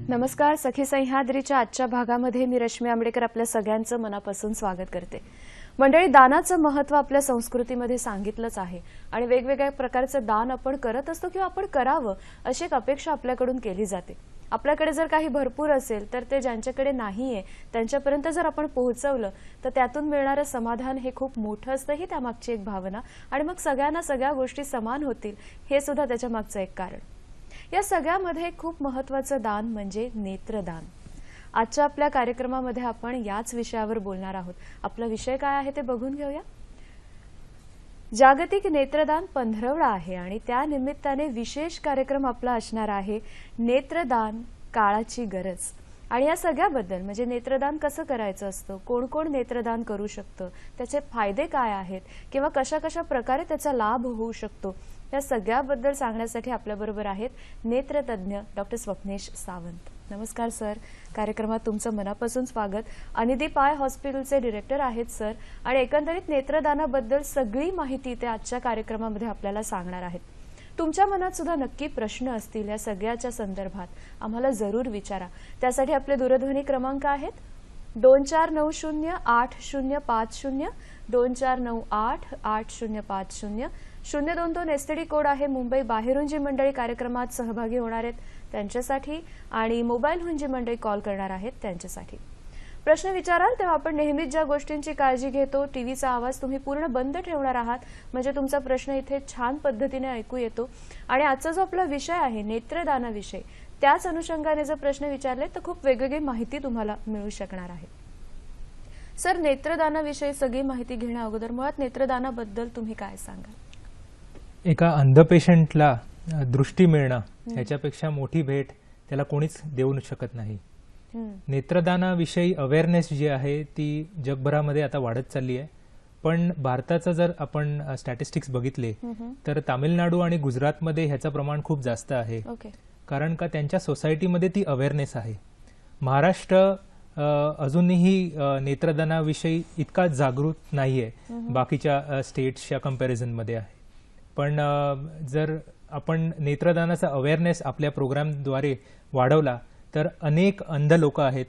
नमस्कार. सखी सह्याद्रीच्या आजच्या भागामध्ये मी रश्मी आंबेडकर आपल्या सगळ्यांचं मनापासून स्वागत करते. मंडळी, दानाचं महत्त्व आपल्या संस्कृतीमध्ये सांगितलंच आहे आणि वेगवेगळ्या प्रकारचं दान आपण करत असतो किंवा आपण करावं अशी एक अपेक्षा आपल्याकडून केली जाते. आपल्याकडे जर काही भरपूर असेल तर ते ज्यांच्याकडे नाहीये त्यांच्यापर्यंत जर आपण पोहोचवलं तर त्यातून मिळणारं समाधान हे खूप मोठं असतं. ही त्यामागची एक भावना आणि मग सगळ्यांना सगळ्या गोष्टी समान होतील हे सुद्धा त्याच्या मागचं एक कारण. या सगळ्यामध्ये खूप महत्त्वाचं दान म्हणजे नेत्रदान. आजच्या आपल्या कार्यक्रमामध्ये आपण याच विषयावर बोलणार आहोत. आपला विषय काय आहे ते बघून घेऊया. जागतिक नेत्रदान पंधरवडा आहे आणि त्या निमित्ताने विशेष कार्यक्रम आपला असणार आहे नेत्रदान काळाची गरज. आणि या सगळ्याबद्दल म्हणजे नेत्रदान कसं करायचं असतं, कोण कोण नेत्रदान करू शकतं, त्याचे फायदे काय आहेत किंवा कशा कशा प्रकारे त्याचा लाभ होऊ शकतो, या सगळ्याबद्दल सांगण्यासाठी आपल्याबरोबर आहेत नेत्रतज्ञ डॉक्टर स्वप्नेश सावंत. नमस्कार सर. कार्यक्रमात तुमचं मनापासून स्वागत. अनिदीप आय हॉस्पिटलचे डिरेक्टर आहेत सर आणि एकंदरीत नेत्रदानाबद्दल सगळी माहिती ते आजच्या कार्यक्रमामध्ये आपल्याला सांगणार आहेत. तुमच्या मनात सुद्धा नक्की प्रश्न असतील या सगळ्याच्या संदर्भात, आम्हाला जरूर विचारा. त्यासाठी आपले दूरध्वनी क्रमांक आहेत 24908050, 24988050, 022 एसटीडी कोड आहे. मुंबई बाहेरून जी मंडळी कार्यक्रमात सहभागी होणार आहेत त्यांच्यासाठी आणि मोबाईलहून जी मंडळी कॉल करणार आहेत त्यांच्यासाठी. प्रश्न विचाराल तेव्हा आपण नेहमीच ज्या गोष्टींची काळजी घेतो, टीव्हीचा आवाज तुम्ही पूर्ण बंद ठेवणार आहात म्हणजे तुमचा प्रश्न इथे छान पद्धतीने ऐकू येतो. आणि आजचा जो आपला विषय आहे नेत्रदानाविषयी, त्याच अनुषंगाने जर प्रश्न विचारले तर खूप वेगवेगळी माहिती तुम्हाला मिळू शकणार आहे. सर, नेत्रदानाविषयी सगळी माहिती घेण्या अगोदर मुळात नेत्रदानाबद्दल तुम्ही काय सांगाल? एका अंध पेशंटला दृष्टी मिळणं ह्याच्यापेक्षा मोठी भेट त्याला कोणीच देऊ शकत नाही. नेत्रदानाविषयी अवेअरनेस जी आहे ती जगभरामध्ये आता वाढत चालली आहे. पण भारताचं जर आपण स्टॅटिस्टिक्स बघितले तर तामिळनाडू आणि गुजरातमध्ये ह्याचं प्रमाण खूप जास्त आहे. कारण का त्यांच्या सोसायटीमध्ये ती अवेअरनेस आहे. महाराष्ट्र अजूनही नेत्रदानाविषयी इतका जागृत नाहीये बाकीच्या स्टेट्सच्या कंपॅरिझनमध्ये आहे. पण जर आपण नेत्रदानाचा अवेअरनेस आपल्या प्रोग्रामद्वारे वाढवला तर अनेक अंध लोक आहेत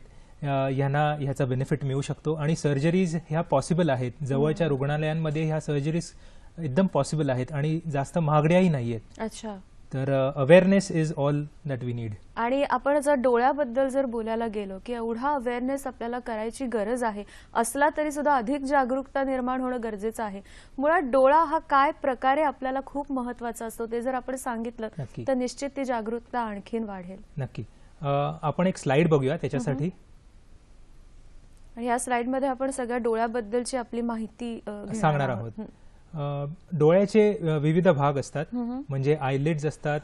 यांना ह्याचा बेनिफिट मिळू शकतो. आणि सर्जरीज ह्या पॉसिबल आहेत. जवळच्या रुग्णालयांमध्ये ह्या सर्जरीज एकदम पॉसिबल आहेत आणि जास्त महागड्याही नाहीयेत. अच्छा. तर awareness is all that we need. आणि आपण जर डोळ्याबद्दल जर बोलायला गेलो की एवढा अवेअरनेस आपल्याला करायची गरज आहे असला तरी सुद्धा अधिक जागरूकता निर्माण होणं गरजेचं आहे. मुळात डोळा हा काय प्रकारे आपल्याला खूप महत्वाचा असतो ते जर आपण सांगितलं तर निश्चित ती जागरूकता आणखीन वाढेल. नक्की. आपण एक स्लाइड बघूया त्याच्यासाठी. आणि या स्लाइडमध्ये आपण सगळ्या डोळ्याबद्दलची आपली माहिती सांगणार आहोत. डोळ्याचे विविध भाग असतात. म्हणजे आयलिड्स असतात.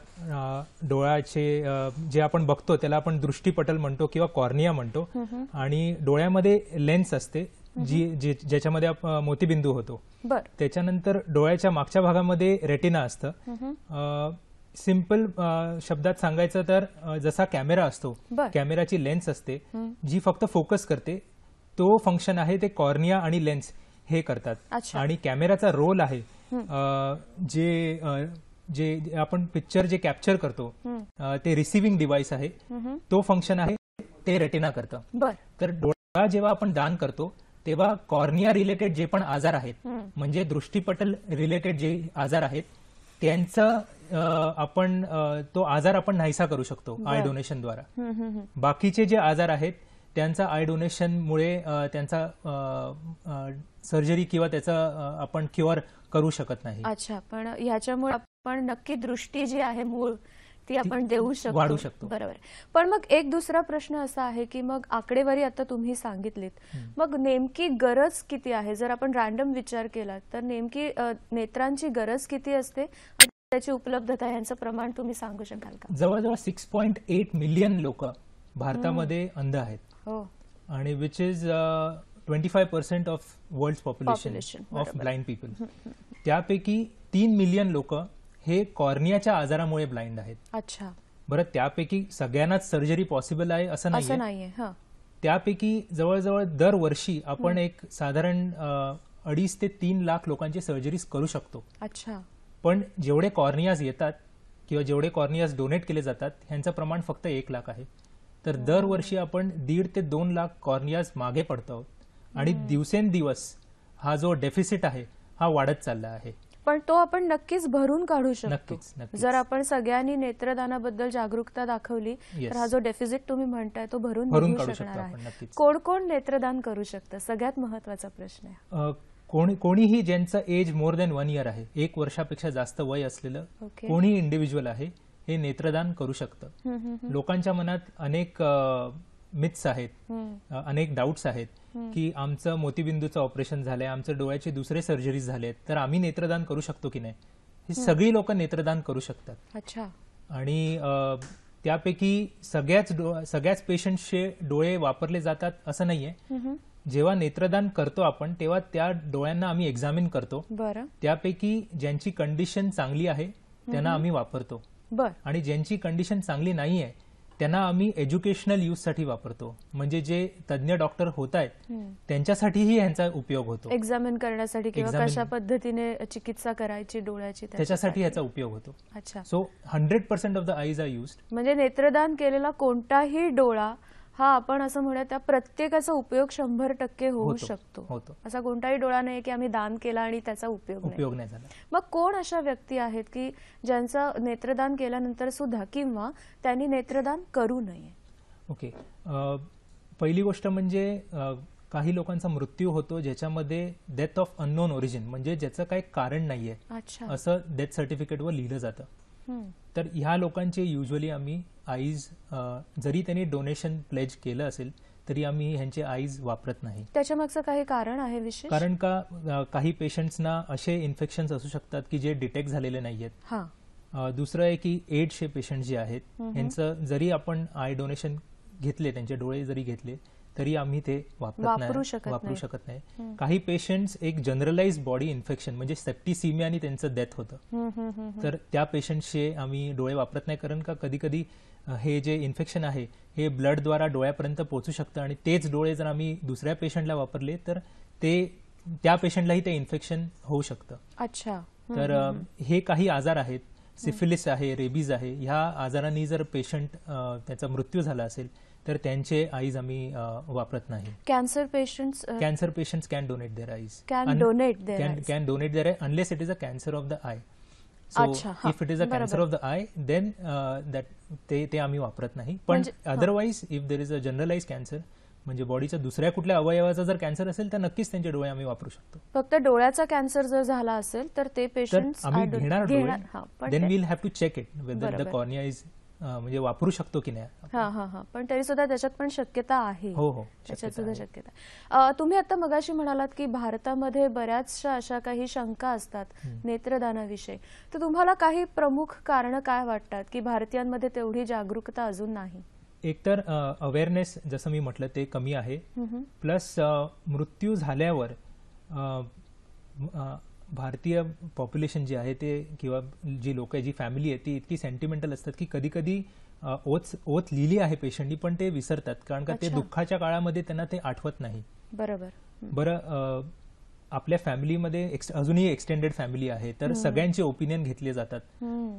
डोळ्याचे जे आपण बघतो त्याला आपण दृष्टीपटल म्हणतो किंवा कॉर्निया म्हणतो. आणि डोळ्यामध्ये लेन्स असते जी ज्याच्यामध्ये मोतीबिंदू होतो. त्याच्यानंतर डोळ्याच्या मागच्या भागामध्ये रेटिना असतं. सिंपल शब्दात सांगायचं तर जसा कॅमेरा असतो, कॅमेराची लेन्स असते जी फक्त फोकस करते, तो फंक्शन आहे ते कॉर्निया आणि लेन्स हे करतात. आणि कॅमेराचा रोल आहे जे जे आपण पिक्चर जे कॅप्चर करतो ते रिसिव्हिंग डिव्हाइस आहे, तो फंक्शन आहे ते रेटिना करतं. तर डोळा जेव्हा आपण दान करतो तेव्हा कॉर्निया रिलेटेड जे पण आजार आहेत म्हणजे दृष्टीपटल रिलेटेड जे आजार आहेत त्यांचा आपण तो आजार आपण नाहीसा करू शकतो आय डोनेशन द्वारा. बाकीचे जे आजार आहेत त्यांचा आय डोनेशनमुळे त्यांचा सर्जरी किंवा त्याचा आपण क्युअर करू शकत नाही. अच्छा. पण ह्याच्यामुळे आपण नक्की दृष्टी जी आहे मूळ ती आपण देऊ शकतो, वाढू शकतो. बरोबर. पण मग एक दुसरा प्रश्न असा आहे की मग आकडेवारी आता तुम्ही सांगितलीत, मग नेमकी गरज किती आहे? जर आपण रॅन्डम विचार केला तर नेमकी नेत्रांची गरज किती असते, त्याची उपलब्धता यांचं प्रमाण तुम्ही सांगू शकाल का? जवळजवळ 6.8 मिलियन लोक भारतामध्ये अंध आहेत. आणि which is 25% of world population of blind people. त्यापैकी 3 मिलियन लोक हे कॉर्नियाच्या आजारामुळे ब्लाइंड आहेत. अच्छा. बरं, त्यापैकी सगळ्यांनाच सर्जरी पॉसिबल आहे असं नाहीये. त्यापैकी जवळजवळ दरवर्षी आपण एक साधारण 2.5 ते 3 लाख लोकांची सर्जरीज करू शकतो. अच्छा. पण जेवढे कॉर्नियाज येतात किंवा जेवढे कॉर्नियाज डोनेट केले जातात ह्यांचं प्रमाण फक्त 1 लाख आहे. तर दरवर्षी आपण 1.5 ते 2 लाख कॉर्नियाज मागे पडतो आहोत आणि दिवसेंदिवस हा जो डेफिसिट आहे हा वाढत चालला आहे. पण तो आपण नक्कीच भरून काढू शकतो नक्कीच, नक्कीच. जर आपण सगळ्यांनी नेत्रदानाबद्दल जागरूकता दाखवली Yes. तर हा जो डेफिसिट तुम्ही म्हणताय तो भरून भरून निघू काढू शकणार शकतो आपण, आहे. नक्कीच. कोण कोण नेत्रदान करू शकतं सगळ्यात महत्वाचा प्रश्न आहे. कोणीही ज्यांचं एज मोर दॅन 1 इयर आहे, 1 वर्षापेक्षा जास्त वय असलेलं Okay. कोणी इंडिव्हिज्युअल आहे हे नेत्रदान करू शकतं. लोकांच्या मनात अनेक मिथ्स आहेत, अनेक डाऊट्स आहेत की आमचं मोतीबिंदूचं ऑपरेशन झालंय, आमचं डोळ्याचे दुसरे सर्जरीज झालेत, तर आम्ही नेत्रदान करू शकतो की नाही. ही सगळी लोक नेत्रदान करू शकतात. अच्छा. आणि त्यापैकी सगळ्याच पेशंट्सचे डोळे वापरले जातात असं नाहीये. जेव्हा नेत्रदान करतो आपण तेव्हा त्या डोळ्यांना आम्ही एक्झामिन करतो. बरं. त्यापैकी ज्यांची कंडिशन चांगली आहे त्यांना आम्ही वापरतो बर. आणि ज्यांची कंडिशन चांगली नाही आहे त्यांना आम्ही एज्युकेशनल यूज साठी वापरतो. म्हणजे जे तज्ञ डॉक्टर होत आहेत त्यांच्यासाठीही ह्यांचा उपयोग होतो, एक्झामिन करण्यासाठी किंवा Examine- कशा पद्धतीने चिकित्सा करायची डोळ्याची त्याच्यासाठी ह्याचा उपयोग होतो. अच्छा. So 100% of the eyes are used. म्हणजे नेत्रदान केलेला कोणताही डोळा हा आपण असं म्हणूया त्या प्रत्येकाचा उपयोग 100% होऊ शकतो. होतो. असा कोणताही डोळा नाही की आम्ही दान केला आणि त्याचा उपयोग नाही झाला. मग कोण अशा व्यक्ती आहेत की ज्यांचं नेत्रदान केल्यानंतर सुद्धा किंवा त्यांनी नेत्रदान करू नये? ओके. पहिली गोष्ट म्हणजे काही लोकांचा मृत्यू होतो ज्याच्यामध्ये डेथ ऑफ अननोन ओरिजिन, म्हणजे ज्याचं काही कारण नाहीये अच्छा. असं डेथ सर्टिफिकेटवर लिहिलं जातं. तर ह्या लोकांचे युजली आम्ही आईज, जरी त्यांनी डोनेशन प्लेज केलं असेल तरी आम्ही ह्यांचे आईज वापरत नाही. त्याच्या मागचं काही कारण आहे विशेष? कारण का काही पेशंट्सना असे इन्फेक्शन्स असू शकतात की जे डिटेक्ट झालेले नाहीयेत. दुसरं आहे की एड्सचे पेशंट जे आहेत यांचं जरी आपण आय डोनेशन घेतले, त्यांचे डोळे जरी घेतले तरी आम्ही ते वापरू शकत नाही. काही पेशंट्स एक जनरलाइज बॉडी इन्फेक्शन म्हणजे सेप्टिसिमियानी त्यांचं डेथ होतं, तर त्या पेशंट्सचे आम्ही डोळे वापरत नाही. कारण का कधी कधी हे जे इन्फेक्शन आहे हे ब्लडद्वारा डोळ्यापर्यंत पोहोचू शकतं आणि तेच डोळे जर आम्ही दुसऱ्या पेशंटला वापरले तर त्या पेशंटलाही ते इन्फेक्शन होऊ शकतं. अच्छा. तर हे काही आजार आहेत, सिफिलिस आहे, रेबीज आहे, ह्या आजारांनी जर पेशंट त्याचा मृत्यू झाला असेल तर त्यांचे आईज आम्ही वापरत नाही. Cancer patients can donate their eyes, can donate their eye unless it is a cancer of the eye. So if it is a cancer of the eye then ते आम्ही वापरत नाही. पण otherwise if there is a generalize cancer म्हणजे बॉडीच्या दुसऱ्या कुठल्या अवयवाचा जर कॅन्सर असेल तर नक्कीच त्यांचे डोळे आम्ही वापरू शकतो. फक्त डोळ्याचा कॅन्सर जर झाला असेल तर ते पेशंट्स आम्ही घेणार डोळे, then will have to check it whether the cornea is म्हणजे वापरू शकतो की नाही. पण तरी सुद्धा त्याच्यात पण शक्यता आहे. हो, त्याच्यात सुद्धा शक्यता. तुम्ही आता मगाशी म्हणालात की भारतामध्ये बऱ्याचशा अशा काही शंका असतात नेत्रदानाविषयी, तर तुम्हाला काही प्रमुख कारण काय वाटतात की भारतीयांमध्ये तेवढी जागरूकता अजून नाही? एकतर अवेअरनेस जसं मी म्हटलं ते कमी आहे, प्लस मृत्यू झाल्यावर भारतीय पॉप्युलेशन जे आहे ते किंवा जी लोक जी फॅमिली आहे ती इतकी सेंटिमेंटल असतात की कधी कधी ओथ लिहिली आहे पेशंटनी पण ते विसरतात, कारण का ते दुःखाच्या काळामध्ये त्यांना ते आठवत नाही. बरं, आपल्या फॅमिलीमध्ये अजूनही एक्सटेंडेड फॅमिली आहे तर सगळ्यांचे ओपिनियन घेतले जातात.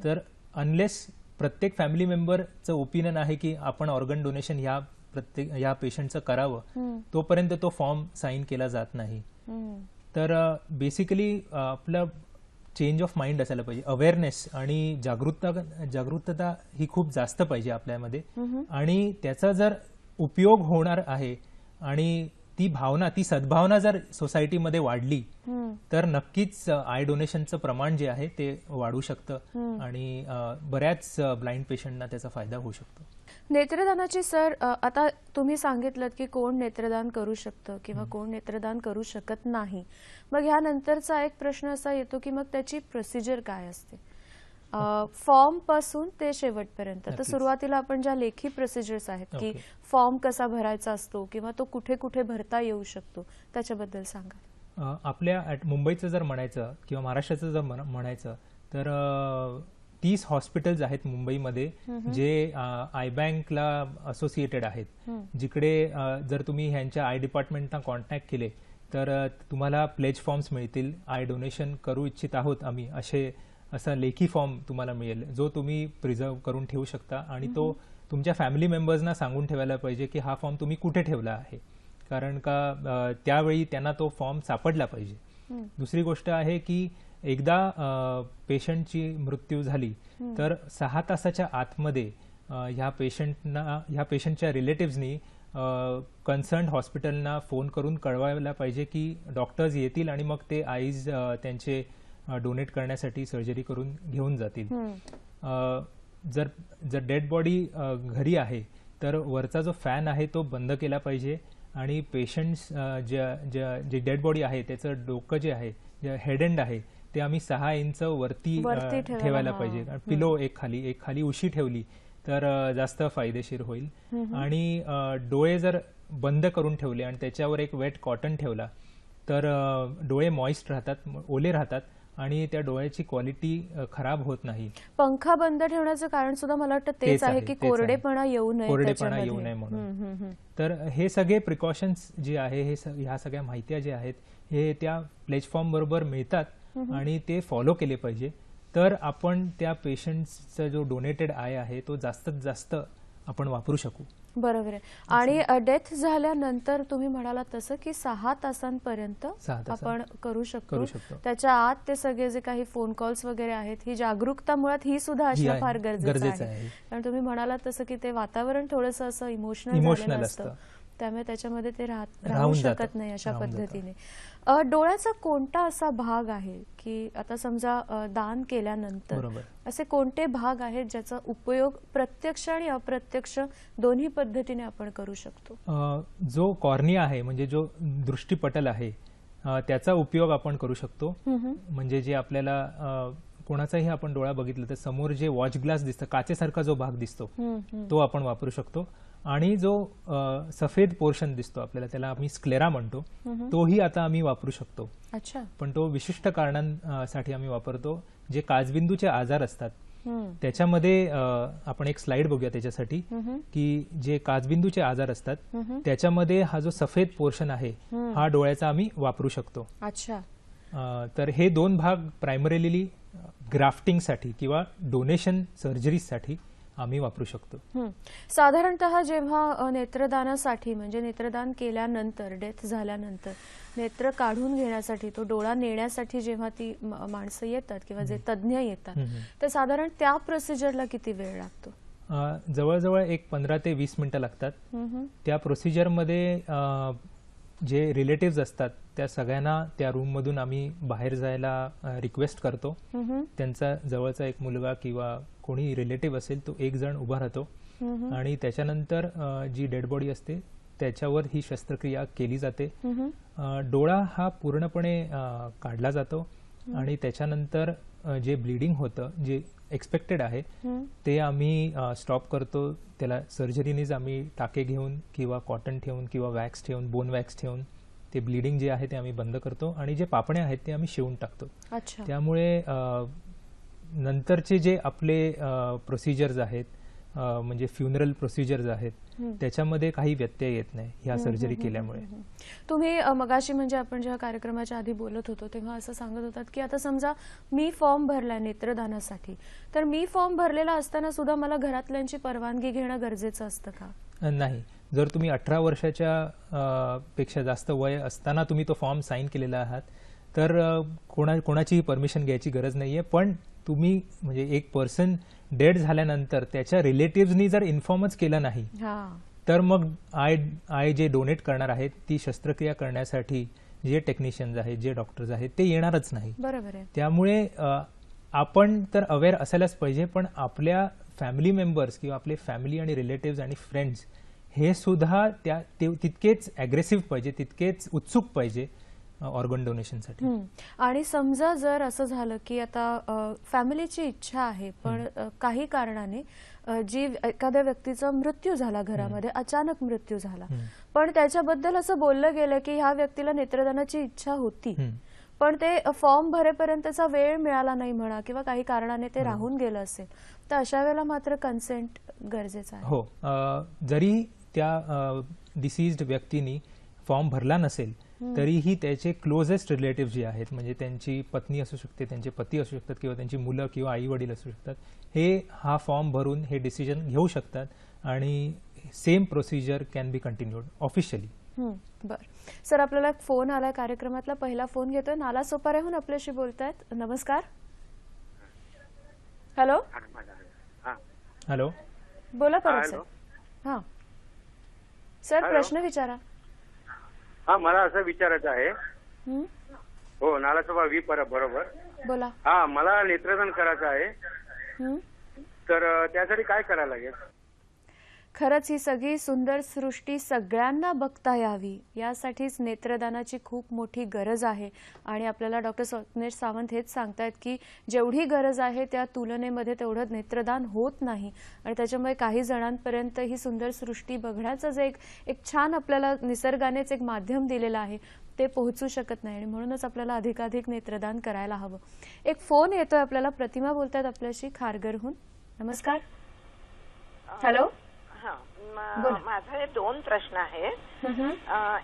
तर अनलेस प्रत्येक फॅमिली मेंबरचं ओपिनियन आहे की आपण ऑर्गन डोनेशन ह्या पेशंटचं करावं, तोपर्यंत तो फॉर्म साईन केला जात नाही. तर बेसिकली आपलं चेंज ऑफ माइंड असायला पाहिजे, अवेअरनेस आणि जागरूकता ही खूप जास्त पाहिजे आपल्यामध्ये. आणि त्याचा जर उपयोग होणार आहे आणि ती सद्भावना जर सोसायटीमध्ये वाढली तर नक्कीच आय डोनेशनचं प्रमाण जे आहे ते वाढू शकतं आणि बऱ्याच ब्लाइंड पेशंटना त्याचा फायदा होऊ शकतो. नेत्रदानाची सर आता तुम्ही सांगितलं की कोण नेत्रदान करू शकतं किंवा कोण नेत्रदान करू शकत नाही. मग ह्यानंतरचा एक प्रश्न असा येतो की मग त्याची प्रोसिजर काय असते फॉर्म पासून ते शेवटपर्यंत? तर सुरुवातीला आपण ज्या लेखी प्रोसिजर्स आहेत की फॉर्म कसा भरायचा असतो किंवा तो कुठे कुठे भरता येऊ शकतो त्याच्याबद्दल सांगा. आपल्या मुंबईचं जर म्हणायचं किंवा महाराष्ट्राचं जर म्हणायचं तर 30 हॉस्पिटल्स आहेत मुंबईमध्ये जे आय बँकला असोसिएटेड आहेत, जिकडे जर तुम्ही ह्यांच्या आय डिपार्टमेंटना कॉन्टॅक्ट केले तर तुम्हाला प्लेज फॉर्म्स मिळतील. आय डोनेशन करू इच्छित आहोत आम्ही असा लेखी फॉर्म तुम्हाला मिळेल जो तुम्ही प्रिझर्व करून ठेवू शकता आणि तो तुमच्या फॅमिली मेंबर्सना सांगून ठेवायला पाहिजे की हा फॉर्म तुम्ही कुठे ठेवला आहे, कारण का त्यावेळी त्यांना तो फॉर्म सापडला पाहिजे. दुसरी गोष्ट आहे की एकदा पेशंटची मृत्यू झाली तर 6 तासाच्या आतमध्ये ह्या पेशंटच्या रिलेटिव्हजनी कन्सर्न हॉस्पिटलना फोन करून कळवायला पाहिजे की डॉक्टर्स येतील आणि मग ते आईज त्यांचे डोनेट करण्यासाठी सर्जरी करून घेऊन जातील. जर डेड बॉडी घरी आहे तर वरचा जो फॅन आहे तो बंद केला पाहिजे आणि पेशंट्स जे डेड बॉडी आहे त्याचं डोकं जे आहे, जे हेड एंड आहे, ते आम्ही 6 इंच वरती ठेवायला पाहिजे. पिलो एक खाली उशी ठेवली तर जास्त फायदेशीर होईल. आणि डोळे जर बंद करून ठेवले आणि त्याच्यावर एक वेट कॉटन ठेवला तर डोळे मॉइस्ट राहतात, ओले राहतात आणि त्या डोळ्याची क्वालिटी खराब होत नाही. पंखा बंद ठेवण्याचं कारण सुद्धा मला वाटतं तेच आहे की कोरडेपणा येऊ नये म्हणून. तर हे सगळे प्रिकॉशन्स जे आहे, ह्या सगळ्या माहित्या ज्या आहेत हे त्या प्लेज फॉर्म बरोबर मिळतात आणि ते फॉलो केले पाहिजे. तर आपण त्या पेशंटचा जो डोनेटेड आय आहे तो जास्तीत जास्त आपण वापरू शकू. बरोबर आहे. आणि डेथ झाल्यानंतर तुम्ही म्हणालात तसं की 6 तासांपर्यंत आपण करू शकतो. त्याच्या आत ते सगळे जे काही फोन कॉल्स वगैरे आहेत, ही जागरूकता मुळात ही सुद्धा असणं फार गरजेचं आहे. कारण तुम्ही म्हणालात तसं की ते वातावरण थोडंसं असं इमोशनल असतं, त्यामुळे त्याच्यामध्ये ते राहू शकत नाही अशा पद्धतीने. डोळ्याचा कोणता असा भाग आहे की आता समजा दान केल्यानंतर असे कोणते भाग आहेत ज्याचा उपयोग प्रत्यक्ष आणि अप्रत्यक्ष दोन्ही पद्धतीने आपण करू शकतो? जो कॉर्निया आहे म्हणजे जो दृष्टीपटल आहे त्याचा उपयोग आपण करू शकतो. म्हणजे जे आपल्याला कोणाचाही आपण डोळा बघितला तर समोर जे वॉच ग्लास दिसतं, काचेसारखा जो भाग दिसतो तो आपण वापरू शकतो. आणि जो सफेद पोर्शन दिसतो आपल्याला, त्याला आम्ही स्क्लेरा म्हणतो, तोही आता आम्ही वापरू शकतो. पण तो विशिष्ट कारणांसाठी आम्ही वापरतो. जे काचबिंदूचे आजार असतात त्याच्यामध्ये आपण एक स्लाइड बघूया त्याच्यासाठी की जे काचबिंदूचे आजार असतात त्याच्यामध्ये हा जो सफेद पोर्शन आहे हा डोळ्याचा आम्ही वापरू शकतो. तर हे 2 भाग प्रायमरीली ग्राफ्टिंगसाठी किंवा डोनेशन सर्जरीसाठी आम्ही वापरू शकतो. साधारणतः जेव्हा नेत्रदानासाठी म्हणजे नेत्रदान केल्यानंतर, डेथ झाल्यानंतर नेत्र काढून घेण्यासाठी, तो डोळा नेण्यासाठी जेव्हा ती माणसं येतात किंवा जे तज्ञ येतात तर साधारण त्या प्रोसिजरला किती वेळ लागतो? जवळजवळ एक 15 ते 20 मिनिटं लागतात. त्या प्रोसिजरमध्ये जे रिलेटिव्ह असतात त्या सगळ्यांना त्या रूम मधून आम्ही बाहेर जायला रिक्वेस्ट करतो. त्यांचा जवळचा एक मुलगा किंवा कोणी रिलेटिव्ह असेल तो एक जण उभा राहतो आणि त्याच्यानंतर जी डेड बॉडी असते त्याच्यावर ही शस्त्रक्रिया केली जाते. डोळा हा पूर्णपणे काढला जातो आणि त्याच्यानंतर जे ब्लिडिंग होतं, जे एक्सपेक्टेड आहे ते आम्ही स्टॉप करतो. त्याला सर्जरीनेच आम्ही टाके घेऊन किंवा कॉटन ठेवून किंवा वॅक्स ठेवून, बोन वॅक्स ठेवून ते ब्लिडिंग जे आहे ते आम्ही बंद करतो आणि जे पापण्या आहेत ते आम्ही शिवून टाकतो. त्यामुळे नंतरचे जे आपले प्रोसिजर्स आहेत म्हणजे फ्युनरल प्रोसिजर्स आहेत त्याच्यामध्ये काही व्यत्यय येत नाही ह्या सर्जरी केल्यामुळे. तुम्ही मगाशी म्हणजे आपण जेव्हा कार्यक्रमाच्या आधी बोलत होतो तेव्हा असं सांगत होतात की आता समजा मी फॉर्म भरला नेत्रदानासाठी, तर मी फॉर्म भरलेला असताना सुद्धा मला घरातल्यांची परवानगी घेणं गरजेचं असतं का? नाही. जर तुम्ही 18 वर्षाच्या पेक्षा जास्त वय असताना तुम्ही तो फॉर्म साईन केलेला आहात तर कोणाची परमिशन घ्यायची गरज नाहीये. पण तुम्ही म्हणजे एक पर्सन डेड झाल्यानंतर त्याच्या रिलेटिव्हनी जर इन्फॉर्मच केलं नाही तर मग आय जे डोनेट करणार आहेत ती शस्त्रक्रिया करण्यासाठी जे टेक्निशियन्स आहेत, जे डॉक्टर्स आहेत ते येणारच नाही. बरोबर आहे. त्यामुळे आपण तर अवेअर असायलाच पाहिजे, पण आपल्या फॅमिली मेंबर्स किंवा आपले फॅमिली आणि रिलेटिव्ह आणि फ्रेंड्स हे सुद्धा तितकेच अग्रेसिव्ह पाहिजे, तितकेच उत्सुक पाहिजे ऑर्गन डोनेशनसाठी. आणि समजा जर असं झालं की आता फॅमिलीची इच्छा आहे पण काही कारणाने जी एखाद्या व्यक्तीचा मृत्यू झाला घरामध्ये, अचानक मृत्यू झाला, पण त्याच्याबद्दल असं बोललं गेलं की ह्या व्यक्तीला नेत्रदानाची इच्छा होती पण ते फॉर्म भरेपर्यंतचा वेळ मिळाला नाही म्हणा किंवा काही कारणाने ते राहून गेलं असेल, तर अशा वेळेला मात्र कन्सेंट गरजेचं आहे. हो. जरी त्या डिसीज्ड व्यक्तीने फॉर्म भरला नसेल तरीही त्याचे क्लोजेस्ट रिलेटिव्ह जे आहेत, म्हणजे त्यांची पत्नी असू शकते, त्यांचे पती असू शकतात किंवा त्यांची मुलं किंवा आई वडील असू शकतात, हे हा फॉर्म भरून हे डिसिजन घेऊ शकतात आणि same procedure can be continued officially. बर सर, आपल्याला एक फोन आलाय, कार्यक्रमातला पहिला फोन घेतोय. नालासोपाऱ्याहून आपल्याशी बोलतायत. नमस्कार. हॅलो हॅलो, बोला परब सर. हा सर, प्रश्न विचारा. हा, मला असं विचारायचं आहे. हं? हो, नालासोपा वी परब, बरोबर. बोला. हा, मला नेत्रदान करायचं आहे. हं? तर त्यासाठी काय करायला लागेल? खरंच ही सगळी सुंदर सृष्टी सगळ्यांना बघता यावी यासाठीच नेत्रदानाची खूप मोठी गरज आहे. आणि आपल्याला डॉक्टर स्वप्नेश सावंत हेच सांगतायत की जेवढी गरज आहे त्या तुलनेमध्ये तेवढं नेत्रदान होत नाही. आणि त्याच्यामुळे काही जणांपर्यंत ही सुंदर सृष्टी बघण्याचं जे एक छान आपल्याला निसर्गानेच एक माध्यम दिलेलं आहे ते पोहोचू शकत नाही. आणि म्हणूनच आपल्याला अधिकाधिक नेत्रदान करायला हवं. एक फोन येतोय आपल्याला. प्रतिमा बोलतायत आपल्याशी खारघरहून. नमस्कार. हॅलो. माझे 2 प्रश्न आहेत.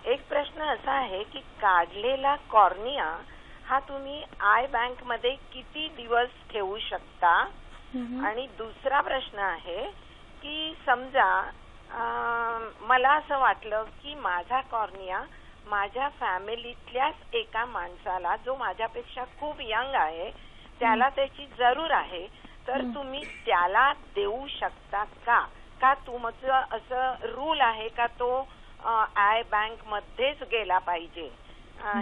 एक प्रश्न असा आहे की काढलेला कॉर्निया हा तुम्ही आय बँक मध्ये किती दिवस ठेवू शकता? आणि दुसरा प्रश्न आहे की समजा मला असं वाटलं की माझा कॉर्निया माझ्या फॅमिलीतल्याच एका माणसाला, जो माझ्यापेक्षा खूप यंग आहे, त्याला त्याची जरूर आहे, तर तुम्ही त्याला देऊ शकता का? का तुमचं असं रूल आहे का तो आय बँक मध्येच गेला पाहिजे?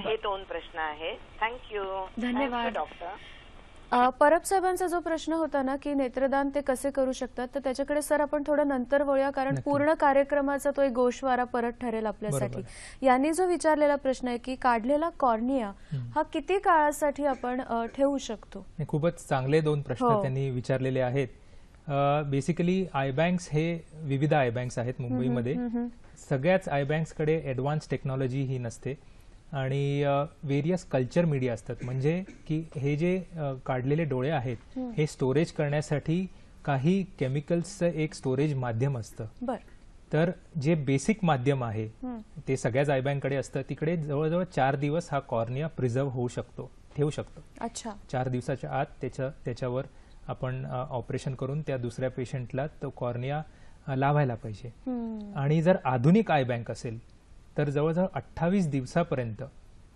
हे 2 प्रश्न आहेत. थँक्यू. धन्यवाद डॉक्टर. परब साहेबांचा जो प्रश्न होता ना की नेत्रदान ते कसे करू शकतात, तर त्याच्याकडे सर आपण थोडं नंतर वळूया, कारण पूर्ण कार्यक्रमाचा तो एक गोषवारा परत ठरेल आपल्यासाठी. यांनी जो विचारलेला प्रश्न आहे की काढलेला कॉर्निया हा किती काळासाठी आपण ठेवू शकतो? खूपच चांगले 2 प्रश्न त्यांनी विचारलेले आहेत. बेसिकली आय बँक्स हे विविध आय बँक्स आहेत मुंबईमध्ये. सगळ्याच आय बँक्सकडे ॲडव्हान्स टेक्नॉलॉजी ही नसते आणि वेरियस कल्चर मीडिया असतात. म्हणजे की हे जे काढलेले डोळे आहेत हे स्टोरेज करण्यासाठी काही केमिकल्सचं एक स्टोरेज माध्यम असतं. तर जे बेसिक माध्यम आहे ते सगळ्याच आय बँककडे असतं. तिकडे जवळजवळ 4 दिवस हा कॉर्निया प्रिझर्व होऊ शकतो, ठेवू शकतो. अच्छा. 4 दिवसाच्या आत त्याच्यावर आपण ऑपरेशन करून त्या दुसऱ्या पेशंटला तो कॉर्निया लावायला पाहिजे. आणि जर आधुनिक आय बँक असेल तर जवळजवळ 28 दिवसापर्यंत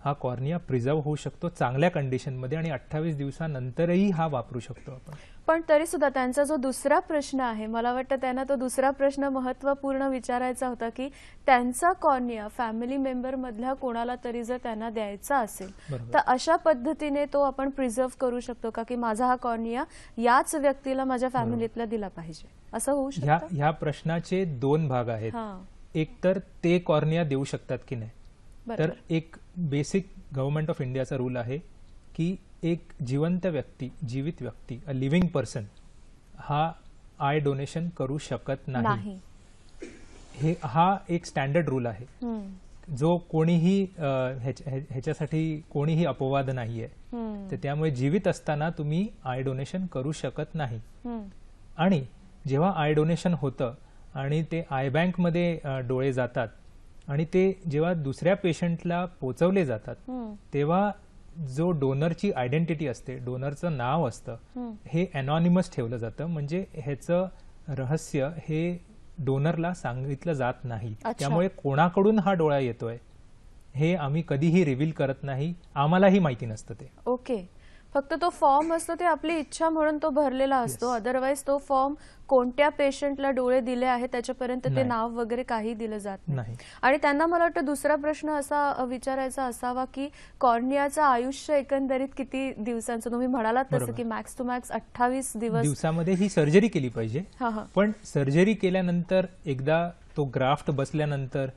हा कॉर्निया प्रिझर्व होऊ शकतो चांगल्या कंडिशनमध्ये, आणि 28 दिवसानंतरही हा वापरू शकतो आपण. पण तरी सुद्धा त्यांचा जो दुसरा प्रश्न आहे, मला वाटतं त्यांना तो दुसरा प्रश्न महत्त्वपूर्ण विचारायचा होता की त्यांचा कॉर्निया फॅमिली मेंबर मधल्या कोणाला तरी जर त्यांना द्यायचा असेल तर अशा पद्धतीने तो आपण प्रिझर्व करू शकतो का, की माझा हा कॉर्निया याच व्यक्तीला माझ्या फॅमिलीतला दिला पाहिजे, असं होऊ शकतं? ह्या प्रश्नाचे 2 भाग आहेत. एक तर ते कॉर्निया देऊ शकतात की नाही. तर एक बेसिक गव्हर्नमेंट ऑफ इंडियाचा रूल आहे की एक जिवंत व्यक्ती, जीवित व्यक्ती, अ लिव्हिंग पर्सन हा आय डोनेशन करू शकत नाही. हा एक स्टँडर्ड रूल आहे जो कोणीही ह्याच्यासाठी कोणीही अपवाद नाहीये. तर त्यामुळे जीवित असताना तुम्ही आय डोनेशन करू शकत नाही. आणि जेव्हा आय डोनेशन होतं आणि ते आय बँकमध्ये डोळे जातात आणि ते जेव्हा दुसऱ्या पेशंटला पोचवले जातात तेव्हा जो डोनरची आयडेंटिटी असते, डोनरचं नाव असतं, हे अनॉनिमस ठेवलं जातं. म्हणजे ह्याचं रहस्य हे डोनरला सांगितलं जात नाही. त्यामुळे कोणाकडून हा डोळा येतोय हे आम्ही कधीही रिव्हील करत नाही, आम्हालाही माहिती नसतं ते. ओके. फक्त तो फॉर्म असतो ते आपली इच्छा म्हणून तो भरलेला असतो. अदरवाईज तो फॉर्म कोणत्या पेशंटला डोळे दिले आहेत त्याच्यापर्यंत ते नाव वगैरे काही दिलं जात नाही. आणि त्यांना मला वाटतं दुसरा प्रश्न असा विचारायचा असावा की कॉर्नियाचं आयुष्य एकंदरीत किती दिवसांचं? तुम्ही म्हणालात तसं की मॅक्स टू मॅक्स 28 दिवसामध्ये ही सर्जरी केली पाहिजे. पण सर्जरी केल्यानंतर एकदा तो ग्राफ्ट बसल्यानंतर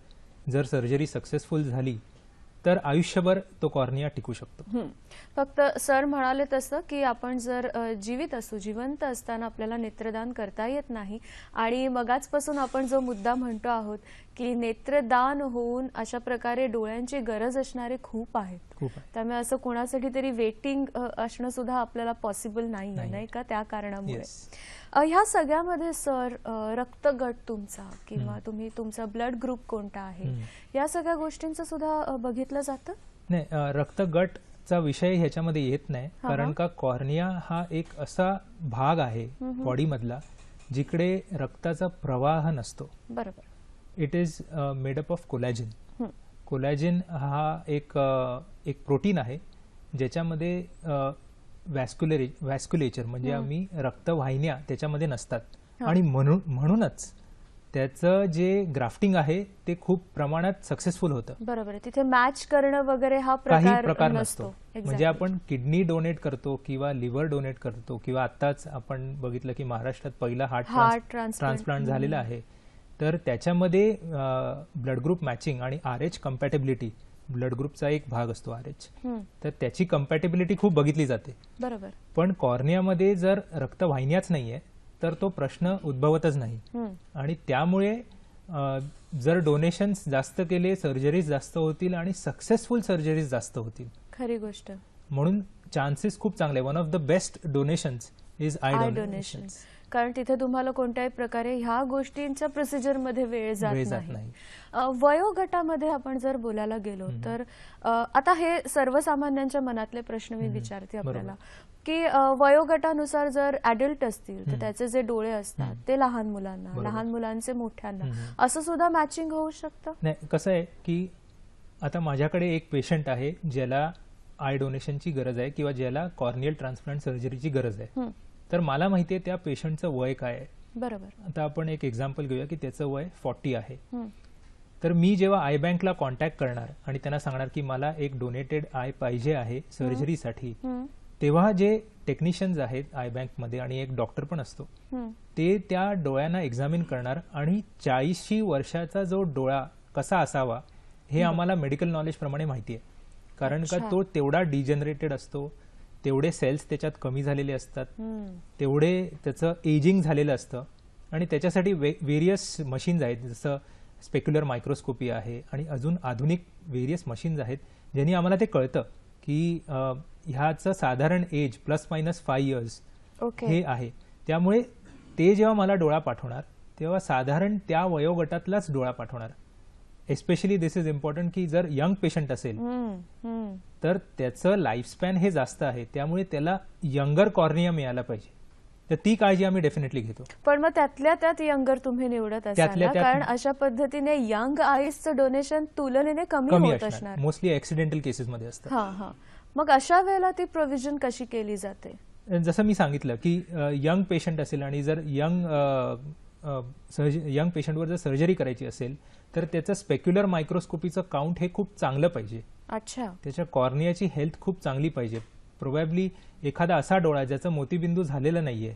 जर सर्जरी सक्सेसफुल झाली तर आयुष्यभर तो कॉर्निया टिकू शकतो. फक्त सर म्हणाले तसं की आपण जर जीवित असू, जिवंत असताना आपल्याला नेत्रदान करता येत नाही. आणि मगाचपासून आपण जो मुद्दा म्हणतो आहोत की नेत्रदान होऊन अशा प्रकारे डोळ्यांची गरज असणारे खूप आहेत. त्यामुळे असं कोणासाठी तरी वेटिंग असणं सुद्धा आपल्याला पॉसिबल नाही, नाही का, त्या कारणामुळे. ह्या सगळ्यामध्ये सर रक्तगट तुमचा किंवा तुम्ही तुमचा ब्लड ग्रुप कोणता आहे या सगळ्या गोष्टींचं सुद्धा बघितलं जातं? नाही, रक्तगटचा विषय ह्याच्यामध्ये येत नाही, कारण का कॉर्निया हा एक असा भाग आहे बॉडीमधला जिकडे रक्ताचा प्रवाह नसतो. बरोबर. It is made up of collagen. Collagen हा एक प्रोटीन आहे ज्याच्यामध्ये वॅस्क्युलेचर म्हणजे आम्ही रक्तवाहिन्या त्याच्यामध्ये नसतात आणि म्हणूनच त्याचं जे ग्राफ्टिंग आहे ते खूप प्रमाणात सक्सेसफुल होतं. बरोबर. तिथे मॅच करणं वगैरे हा काही प्रकार नसतो. Exactly. म्हणजे आपण किडनी डोनेट करतो किंवा लिव्हर डोनेट करतो किंवा आताच आपण बघितलं की महाराष्ट्रात पहिला हार्ट ट्रान्सप्लांट झालेला आहे, तर त्याच्यामध्ये ब्लड ग्रुप मॅचिंग आणि RH कम्पॅटेबिलिटी, ब्लड ग्रुपचा एक भाग असतो RH, तर त्याची कम्पॅटेबिलिटी खूप बघितली जाते. बरोबर. पण कॉर्नियामध्ये जर रक्तवाहिन्याच नाहीये तर तो प्रश्न उद्भवतच नाही. आणि त्यामुळे जर डोनेशन्स जास्त केले, सर्जरीज जास्त होतील आणि सक्सेसफुल सर्जरीज जास्त होतील. खरी गोष्ट. म्हणून चान्सेस खूप चांगले. One of the best donations is I donation. कारण तिथे तुम्हाला कोणत्याही प्रकारे ह्या गोष्टींच्या प्रोसिजर मध्ये वेळ जात नाही. वयोगटामध्ये आपण जर बोलायला गेलो तर आता हे सर्वसामान्यांच्या मनातले प्रश्न मी विचारते आपल्याला की वयोगटानुसार जर ऍडल्ट असतील तर त्याचे जे डोळे असतात ते लहान मुलांना, लहान मुलांचे मोठ्यांना, असं सुद्धा मॅचिंग होऊ शकतं? नाही, कसं आहे की आता माझ्याकडे एक पेशंट आहे ज्याला आय डोनेशनची गरज आहे किंवा ज्याला कॉर्नियल ट्रान्सप्लांट सर्जरीची गरज आहे. तर मला माहिती आहे त्या पेशंटचं वय काय आहे. बरोबर. आता आपण एक एक्झाम्पल घेऊया की त्याचं वय 40 आहे. तर मी जेव्हा आय बँकला कॉन्टॅक्ट करणार आणि त्यांना सांगणार की मला एक डोनेटेड आय पाहिजे आहे सर्जरीसाठी, तेव्हा जे टेक्निशियन्स आहेत आय बँकमध्ये आणि एक डॉक्टर पण असतो, ते त्या डोळ्यांना एक्झामिन करणार आणि 40 वर्षाचा जो डोळा कसा असावा हे आम्हाला मेडिकल नॉलेज प्रमाणे माहिती आहे. कारण का तो तेवढा डिजनरेटेड असतो, तेवढे सेल्स त्याच्यात कमी झालेले असतात, तेवढे त्याचं एजिंग झालेलं असतं आणि त्याच्यासाठी वेरियस मशीन्स आहेत, जसं स्पेक्युलर मायक्रोस्कोपी आहे आणि अजून आधुनिक वेरियस मशीन्स आहेत ज्यांनी आम्हाला ते कळतं की ह्याचं साधारण एज ±5 इयर्स हे आहे. त्यामुळे ते जेव्हा मला डोळा पाठवणार तेव्हा साधारण त्या वयोगटातलाच डोळा पाठवणार. एस्पेशली दिस इज इम्पॉर्टंट की जर यंग पेशंट असेल तर त्याचं लाईफस्पॅन हे जास्त आहे, त्यामुळे त्याला यंगर कॉर्निया मिळायला पाहिजे. तर ती काळजी आम्ही डेफिनेटली घेतो. पण मग त्यातल्या त्यात यंगर तुम्ही निवडत असाल, कारण अशा पद्धतीने यंग आईजचं डोनेशन तुलनेने कमी होत असणार. मोस्टली ऍक्सिडेंटल केसेसमध्ये असतं. मग अशा वेळेला ती प्रोव्हिजन कशी केली जाते? जसं मी सांगितलं की यंग पेशंट असेल आणि जर यंग पेशंटवर जर सर्जरी करायची असेल तर त्याचं स्पेक्युलर मायक्रोस्कोपीचं काउंट हे खूप चांगलं पाहिजे. अच्छा. त्याच्या कॉर्नियाची हेल्थ खूप चांगली पाहिजे. प्रोबॅबली एखादा असा डोळा ज्याचा मोतीबिंदू झालेला नाहीये,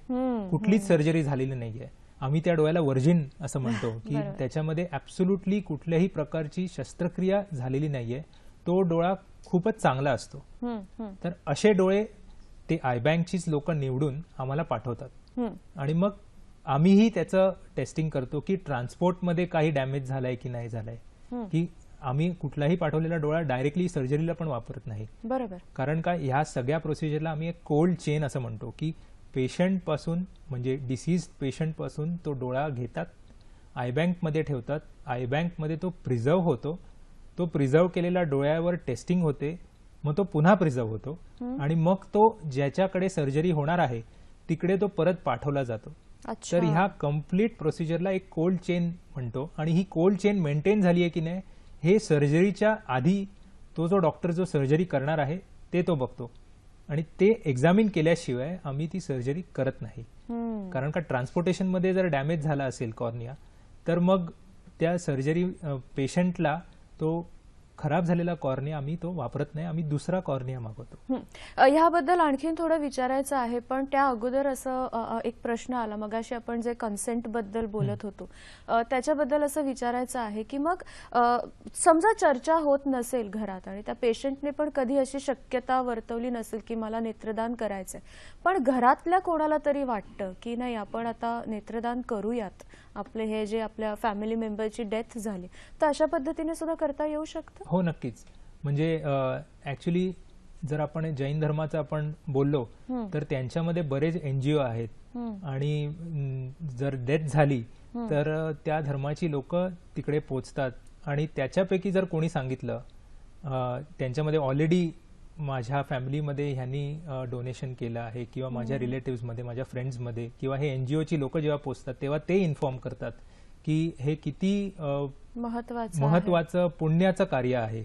कुठलीच सर्जरी झालेली नाहीये, आम्ही त्या डोळ्याला व्हर्जिन असं म्हणतो की त्याच्यामध्ये ऍब्सोल्युटली कुठल्याही प्रकारची शस्त्रक्रिया झालेली नाहीये, तो डोळा खूपच चांगला असतो. तर असे डोळे ते आय बँकचीच लोक निवडून आम्हाला पाठवतात आणि मग आम्हीही त्याचं टेस्टिंग करतो की ट्रान्सपोर्टमध्ये काही डॅमेज झालाय की नाही झालाय, की आम्ही कुठलाही पाठवलेला डोळा डायरेक्टली सर्जरीला पण वापरत नाही. बरोबर. कारण का ह्या सगळ्या प्रोसिजरला आम्ही एक कोल्ड चेन असं म्हणतो की पेशंट पासून म्हणजे डिसीज पेशंट पासून तो डोळा घेतात, आय बँकमध्ये ठेवतात, आय बँकमध्ये तो प्रिझर्व होतो, तो प्रिझर्व केलेला डोळ्यावर टेस्टिंग होते, मग तो पुन्हा प्रिझर्व होतो आणि मग तो ज्याच्याकडे सर्जरी होणार आहे तिकडे तो परत पाठवला जातो. तर ह्या कम्प्लीट प्रोसिजरला एक कोल्ड चेन म्हणतो आणि ही कोल्ड चेन मेंटेन झाली आहे की नाही हे सर्जरीच्या आधी तो जो डॉक्टर जो सर्जरी करणार आहे ते तो बघतो आणि ते एक्झामिन केल्याशिवाय आम्ही ती सर्जरी करत नाही. कारण का ट्रान्सपोर्टेशनमध्ये जर डॅमेज झाला असेल कॉर्निया तर मग त्या सर्जरी पेशंटला तो खराब झालेला कॉर्निया आम्ही तो वापरत नाही, आम्ही दुसरा कॉर्निया मागवतो. ह्याबद्दल आणखीन थोडं विचारायचं आहे, पण त्या अगोदर असं एक प्रश्न आला मगाशी आपण जे कन्सेंट बद्दल बोलत होतो त्याच्याबद्दल असं विचारायचं आहे की मग समजा चर्चा होत नसेल घरात आणि त्या पेशंटने पण कधी अशी शक्यता वर्तवली नसेल की मला नेत्रदान करायचंय, पण घरातल्या कोणाला तरी वाटतं की नाही आपण आता नेत्रदान करूयात, आपले हे जे आपल्या फॅमिली मेंबरची डेथ झाली, तर अशा पद्धतीने सुद्धा करता येऊ शकतं? हो, नक्कीच. म्हणजे ऍक्च्युली जर आपण जैन धर्माचं आपण बोललो तर त्यांच्यामध्ये बरेच NGO आहेत आणि जर डेथ झाली तर त्या धर्माची लोक तिकडे पोचतात आणि त्याच्यापैकी जर कोणी सांगितलं त्यांच्यामध्ये ऑलरेडी माझ्या फॅमिलीमध्ये ह्यांनी डोनेशन केलं आहे किंवा माझ्या रिलेटिव्समध्ये माझ्या फ्रेंड्समध्ये किंवा हे NGOची लोक जेव्हा पोचतात तेव्हा ते इन्फॉर्म करतात की हे किती महत्वाचं पुण्याचं कार्य आहे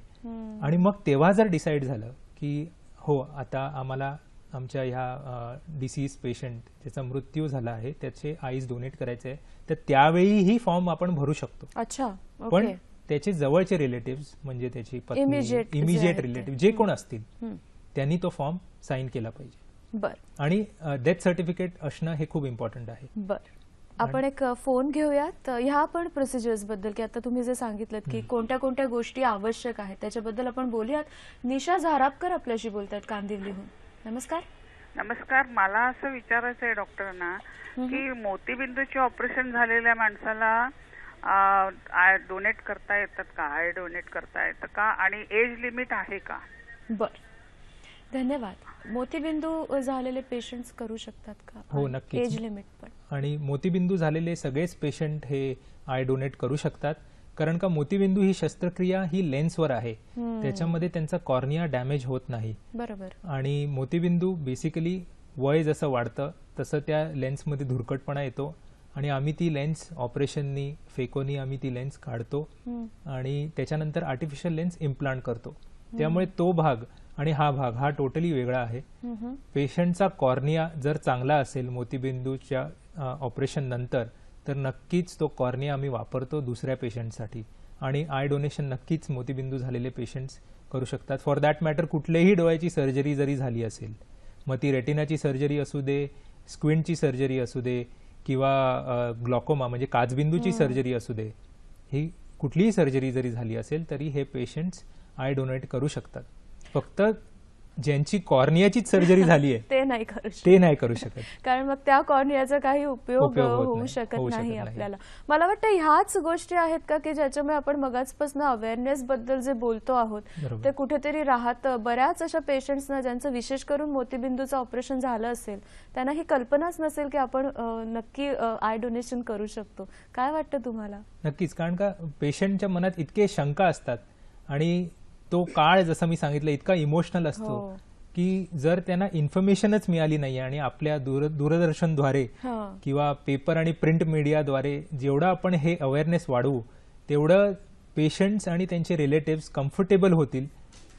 आणि मग तेव्हा जर डिसाईड झालं की हो आता आम्हाला आमच्या ह्या डिसीज पेशंट ज्याचा मृत्यू झाला आहे त्याचे आईज डोनेट करायचे आहे तर त्यावेळी ही फॉर्म आपण भरू शकतो. अच्छा. पण त्याचे जवळचे रिलेटिव्ह म्हणजे त्याची इमिजिएट रिलेटिव्ह जे कोण असतील त्यांनी तो फॉर्म साईन केला पाहिजे. बर. आणि डेथ सर्टिफिकेट असणं हे खूप इम्पॉर्टंट आहे. बर. आपण एक फोन घेऊयात. ह्या पण प्रोसिजर्स बद्दल की आता तुम्ही जे सांगितलं की कोणत्या कोणत्या गोष्टी आवश्यक आहेत त्याच्याबद्दल आपण बोलूयात. निशा झारापकर आपल्याशी बोलतात कांदिवलीहून. नमस्कार. नमस्कार. मला असं विचारायचं आहे डॉक्टरांना की मोतीबिंदूचे ऑपरेशन झालेल्या माणसाला डोनेट करता येतात का, आय डोनेट करता येतं का आणि एज लिमिट आहे का? बर. धन्यवाद. मोतीबिंदू झालेले पेशंट्स करू शकतात का? हो, नक्कीच. एज लिमिट पण. आणि मोतीबिंदू झालेले सगळेच पेशंट हे आय डोनेट करू शकतात कारण का मोतीबिंदू ही शस्त्रक्रिया ही लेन्सवर आहे त्याच्यामध्ये त्यांचा कॉर्निया डॅमेज होत नाही. बरोबर. आणि मोतीबिंदू बेसिकली वय जसं वाढतं तसं त्या लेन्समध्ये धुरकटपणा येतो आणि आम्ही ती लेन्स ऑपरेशननी फेकोनी आम्ही ती लेन्स काढतो आणि त्याच्यानंतर आर्टिफिशियल लेन्स इम्प्लांट करतो. त्यामुळे तो भाग आणि हा भाग हा टोटली वेगळा आहे. पेशंटचा कॉर्निया जर चांगला असेल मोतीबिंदूच्या ऑपरेशन नंतर तर नक्कीच तो कॉर्निया आम्ही वापरतो दुसऱ्या पेशंटसाठी आणि आय डोनेशन नक्कीच मोतीबिंदू झालेले पेशंट्स करू शकतात. फॉर दॅट मॅटर कुठल्याही डोळ्याची सर्जरी जरी झाली असेल मग ती रेटिनाची सर्जरी असू दे, स्क्विंटची सर्जरी असू दे किंवा ग्लॉकोमा म्हणजे काचबिंदूची सर्जरी असू दे, ही कुठलीही सर्जरी जरी झाली असेल तरी हे पेशंट्स आय डोनेट करू शकतात. फक्त ज्यांची कॉर्नियाचीच सर्जरी झाली आहे ते नाही करू शकत कारण मग त्या कॉर्नियाचा काही उपयोग होऊ शकत नाही आपल्याला. मला वाटतं ह्याच गोष्टी आहेत का की ज्याच्यामुळे आपण मगाचपासून अवेअरनेस बद्दल जे बोलतो आहोत ते कुठेतरी राहतं. बऱ्याच अशा पेशंट्सना ज्यांचं विशेष करून मोतीबिंदूचं ऑपरेशन झालं असेल त्यांना ही कल्पनाच नसेल की आपण नक्की आय डोनेशन करू शकतो. काय वाटतं तुम्हाला? नक्कीच. कारण का पेशंटच्या मनात इतके शंका असतात आणि तो काळ जसं मी सांगितलं इतका इमोशनल असतो की जर त्यांना इन्फॉर्मेशनच मिळाली नाही आणि आपल्या दूरदर्शनद्वारे किंवा पेपर आणि प्रिंट मीडियाद्वारे जेवढं आपण हे अवेअरनेस वाढवू तेवढं पेशंट्स आणि त्यांचे रिलेटिव्ह कम्फर्टेबल होतील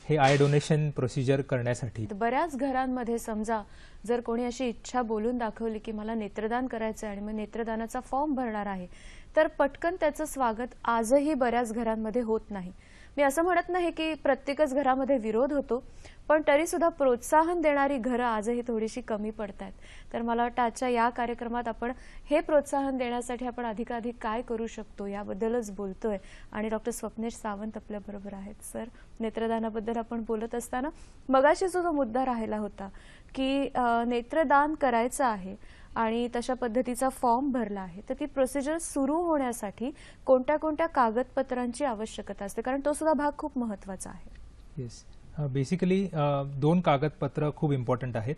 हे आय डोनेशन प्रोसिजर करण्यासाठी. बऱ्याच घरांमध्ये समजा जर कोणी अशी इच्छा बोलून दाखवली की मला नेत्रदान करायचं आहे आणि मग नेत्रदानाचा फॉर्म भरणार आहे तर पटकन त्याचं स्वागत आजही बऱ्याच घरांमध्ये होत नाही. मी असं म्हणत नाही की प्रत्येकच घरामध्ये विरोध होतो पण तरी सुद्धा प्रोत्साहन देणारी घरं आजही थोडीशी कमी पडतात. तर मला वाटतं आजच्या या कार्यक्रमात आपण हे प्रोत्साहन देण्यासाठी आपण अधिकाधिक काय करू शकतो याबद्दलच बोलतोय आणि डॉक्टर स्वप्नेश सावंत आपल्या बरोबर आहेत. सर, नेत्रदानाबद्दल आपण बोलत असताना मगाशी जो मुद्दा राहिला होता की नेत्रदान करायचं आहे आणि तशा पद्धतीचा फॉर्म भरला आहे तर ती प्रोसिजर सुरू होण्यासाठी कोणत्या कोणत्या कागदपत्रांची आवश्यकता असते कारण तो सुद्धा भाग खूप महत्वाचा आहे. येस. बेसिकली दोन कागदपत्र खूप इम्पॉर्टंट आहेत.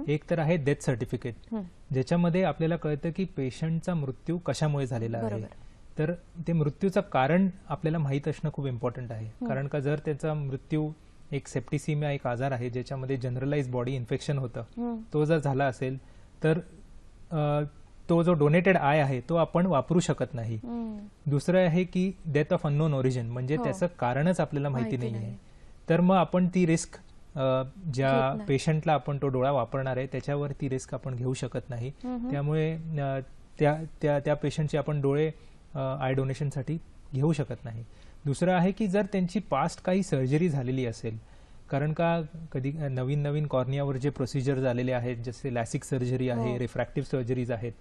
एक तर आहे डेथ सर्टिफिकेट ज्याच्यामध्ये आपल्याला कळतं की पेशंटचा मृत्यू कशामुळे झालेला आहे. तर ते मृत्यूचं कारण आपल्याला माहीत असणं खूप इम्पॉर्टंट आहे कारण का जर त्याचा मृत्यू एक सेप्टिसिमिया एक आजार आहे ज्याच्यामध्ये जनरलाइज बॉडी इन्फेक्शन होतं तो जर झाला असेल तर तो जो डोनेटेड आय आहे तो आपण वापरू शकत नाही. दुसरं आहे की डेथ ऑफ अननोन ओरिजिन म्हणजे त्याचं कारणच आपल्याला माहिती नाही आहे तर मग आपण ती रिस्क ज्या पेशंटला आपण तो डोळा वापरणार आहे त्याच्यावर ती रिस्क आपण घेऊ शकत नाही. त्यामुळे त्या पेशंटचे आपण डोळे आय डोनेशनसाठी घेऊ शकत नाही. दुसरं आहे की जर त्यांची पास्ट काही सर्जरी झालेली असेल कारण का कधी नवीन कॉर्नियावर जे प्रोसिजर झालेले आहेत जसे लॅसिक सर्जरी आहे, रिफ्रॅक्टिव्ह सर्जरीज आहेत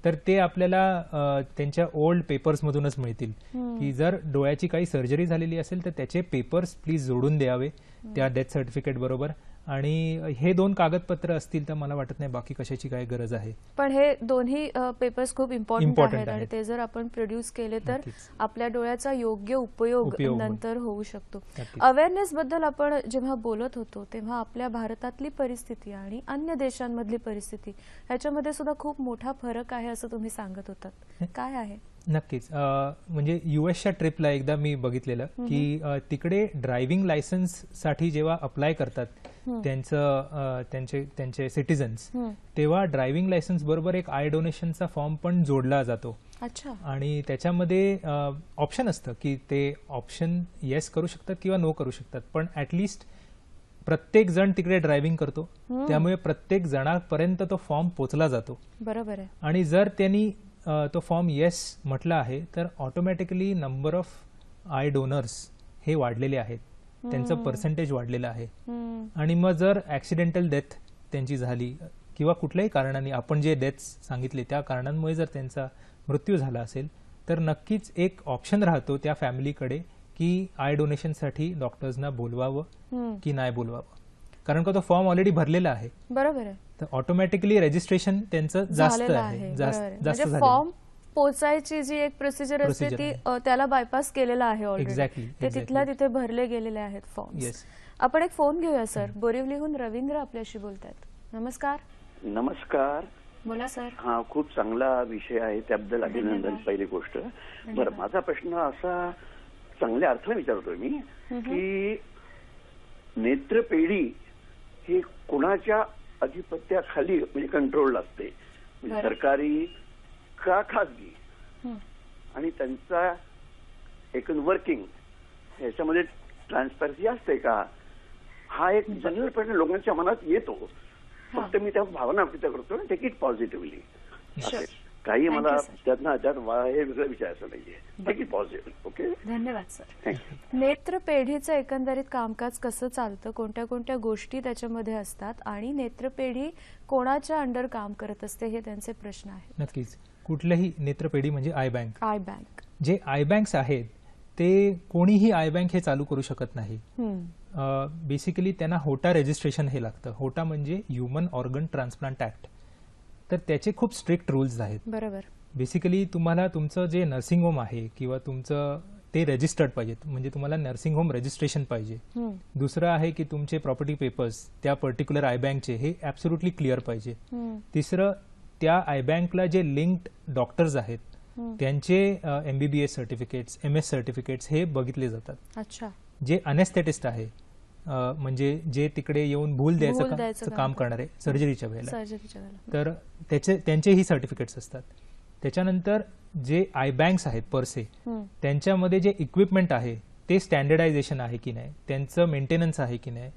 तर ते आपल्याला त्यांच्या ओल्ड पेपर्समधूनच मिळतील की जर डोळ्याची काही सर्जरी झालेली असेल तर त्याचे पेपर्स प्लीज जोडून द्यावे त्या डेथ सर्टिफिकेट बरोबर आणि हे 2 कागदपत्र असतील तर मला वाटत नाही बाकी कशाची काय गरज आहे. पण हे दोन्ही पेपर्स खूप इम्पॉर्टंट Important आहेत आणि आहेत. ते जर आपण प्रोड्यूस केले तर नक्कीच. आपल्या डोळ्याचा योग्य उपयोग उपयोग होईल. नंतर होऊ शकतो. नक्कीच. अवेअरनेस बद्दल आपण जेव्हा बोलत होतो तेव्हा आपल्या भारतातली परिस्थिती आणि अन्य देशांमधली परिस्थिती ह्याच्यामध्ये सुद्धा खूप मोठा फरक आहे असं तुम्ही सांगत होतात. काय आहे? नक्कीच. म्हणजे युएसच्या ट्रिपला एकदा मी बघितलेलं की तिकडे ड्रायव्हिंग लायसन्स साठी जेव्हा अप्लाय करतात त्यांचे सिटीजन्स, तेव्हा ड्रायव्हिंग लायसन्स बरोबर एक आय डोनेशनचा फॉर्म पण जोडला जातो. अच्छा. आणि त्याच्यामध्ये ऑप्शन असतं की ते ऑप्शन येस करू शकतात किंवा नो करू शकतात, पण ऍटलिस्ट प्रत्येक जण तिकडे ड्रायव्हिंग करतो, त्यामुळे प्रत्येक जणापर्यंत तो फॉर्म पोचला जातो. बरोबर आहे. आणि जर त्यांनी तो फॉर्म येस म्हटला आहे तर automatically number of I donors हे वाढलेले आहेत, त्यांचं पर्सेंटेज वाढलेलं आहे. आणि मग जर ऍक्सिडेंटल डेथ त्यांची झाली किंवा कुठल्याही कारणाने आपण जे डेथ्स सांगितले त्या कारणांमुळे जर त्यांचा मृत्यू झाला असेल तर नक्कीच एक ऑप्शन राहतो त्या फॅमिलीकडे की आय डोनेशनसाठी डॉक्टर्सना बोलवावं की नाही बोलवावं, कारण का तो फॉर्म ऑलरेडी भरलेला आहे. बरोबर आहे. तर ऑटोमॅटिकली रजिस्ट्रेशन त्यांचं जास्त झालेलं आहे, बरोबर आहे. जास्त म्हणजे फॉर्म पोचायची जी एक प्रोसिजर असते ती त्याला बायपास केलेला आहे ऑलरेडी. Exactly, ते तिथल्या तिथे भरले गेलेले आहेत फॉर्म. Yes. आपण एक फोन घेऊया सर. बोरिवलीहून रवींद्र आपल्याशी बोलतात. नमस्कार. नमस्कार. बोला सर. हा, खूप चांगला विषय आहे, त्याबद्दल अभिनंदन. पहिली गोष्ट. बरं, माझा प्रश्न असा चांगल्या अर्थाने विचारतोय मी की नेत्रपेढी ही कोणाच्या अधिपत्याखाली म्हणजे कंट्रोल असते, म्हणजे सरकारी का खासगी, आणि त्यांचा एकूण वर्किंग याच्यामध्ये ट्रान्सपरन्सी असते का, हा एक जनरलपणे लोकांच्या मनात येतो. फक्त मी त्या भावना व्यक्त करतो, टेक इट पॉझिटिव्हली. काही मला त्यात हे वेगळं विचारायचं नाहीये. Take it positive. ओके, धन्यवाद सर. नेत्रपेढीचं एकंदरीत कामकाज कसं चालतं, कोणत्या कोणत्या गोष्टी त्याच्यामध्ये असतात आणि नेत्रपेढी कोणाच्या अंडर काम करत असते हे त्यांचे प्रश्न आहेत. नक्कीच. कुठल्याही नेत्रपेढी म्हणजे आय बँक. आय बँक जे आय बँक्स आहेत ते कोणीही आय बँक हे चालू करू शकत नाही. बेसिकली त्यांना होटा रजिस्ट्रेशन हे लागतं. होटा म्हणजे ह्युमन ऑर्गन ट्रान्सप्लांट ऍक्ट. तर त्याचे खूप स्ट्रिक्ट रूल्स आहेत. बरोबर. बेसिकली तुम्हाला तुमचं जे नर्सिंग होम आहे किंवा तुमचं ते रजिस्टर्ड पाहिजेत, म्हणजे तुम्हाला नर्सिंग होम रजिस्ट्रेशन पाहिजे. दुसरं आहे की तुमचे प्रॉपर्टी पेपर्स त्या पर्टिक्युलर आय बँकचे हे ऍब्सोल्युटली क्लिअर पाहिजे. तिसरं, त्या आय बँकला जे लिंक्ड डॉक्टर्स आहेत त्यांचे MBBS सर्टिफिकेट्स, MS सर्टिफिकेट्स हे बघितले जातात. अच्छा. जे अनेस्थेटिस्ट आहे म्हणजे जे तिकडे येऊन भूल द्यायचं काम करणारे सर्जरीच्या वेळेला, तर त्यांचेही सर्टिफिकेट्स असतात. त्याच्यानंतर जे आय बँक्स आहेत परसे, त्यांच्यामध्ये जे इक्विपमेंट आहे ते स्टँडर्डायझेशन आहे की नाही, त्यांचं मेंटेनन्स आहे की नाही,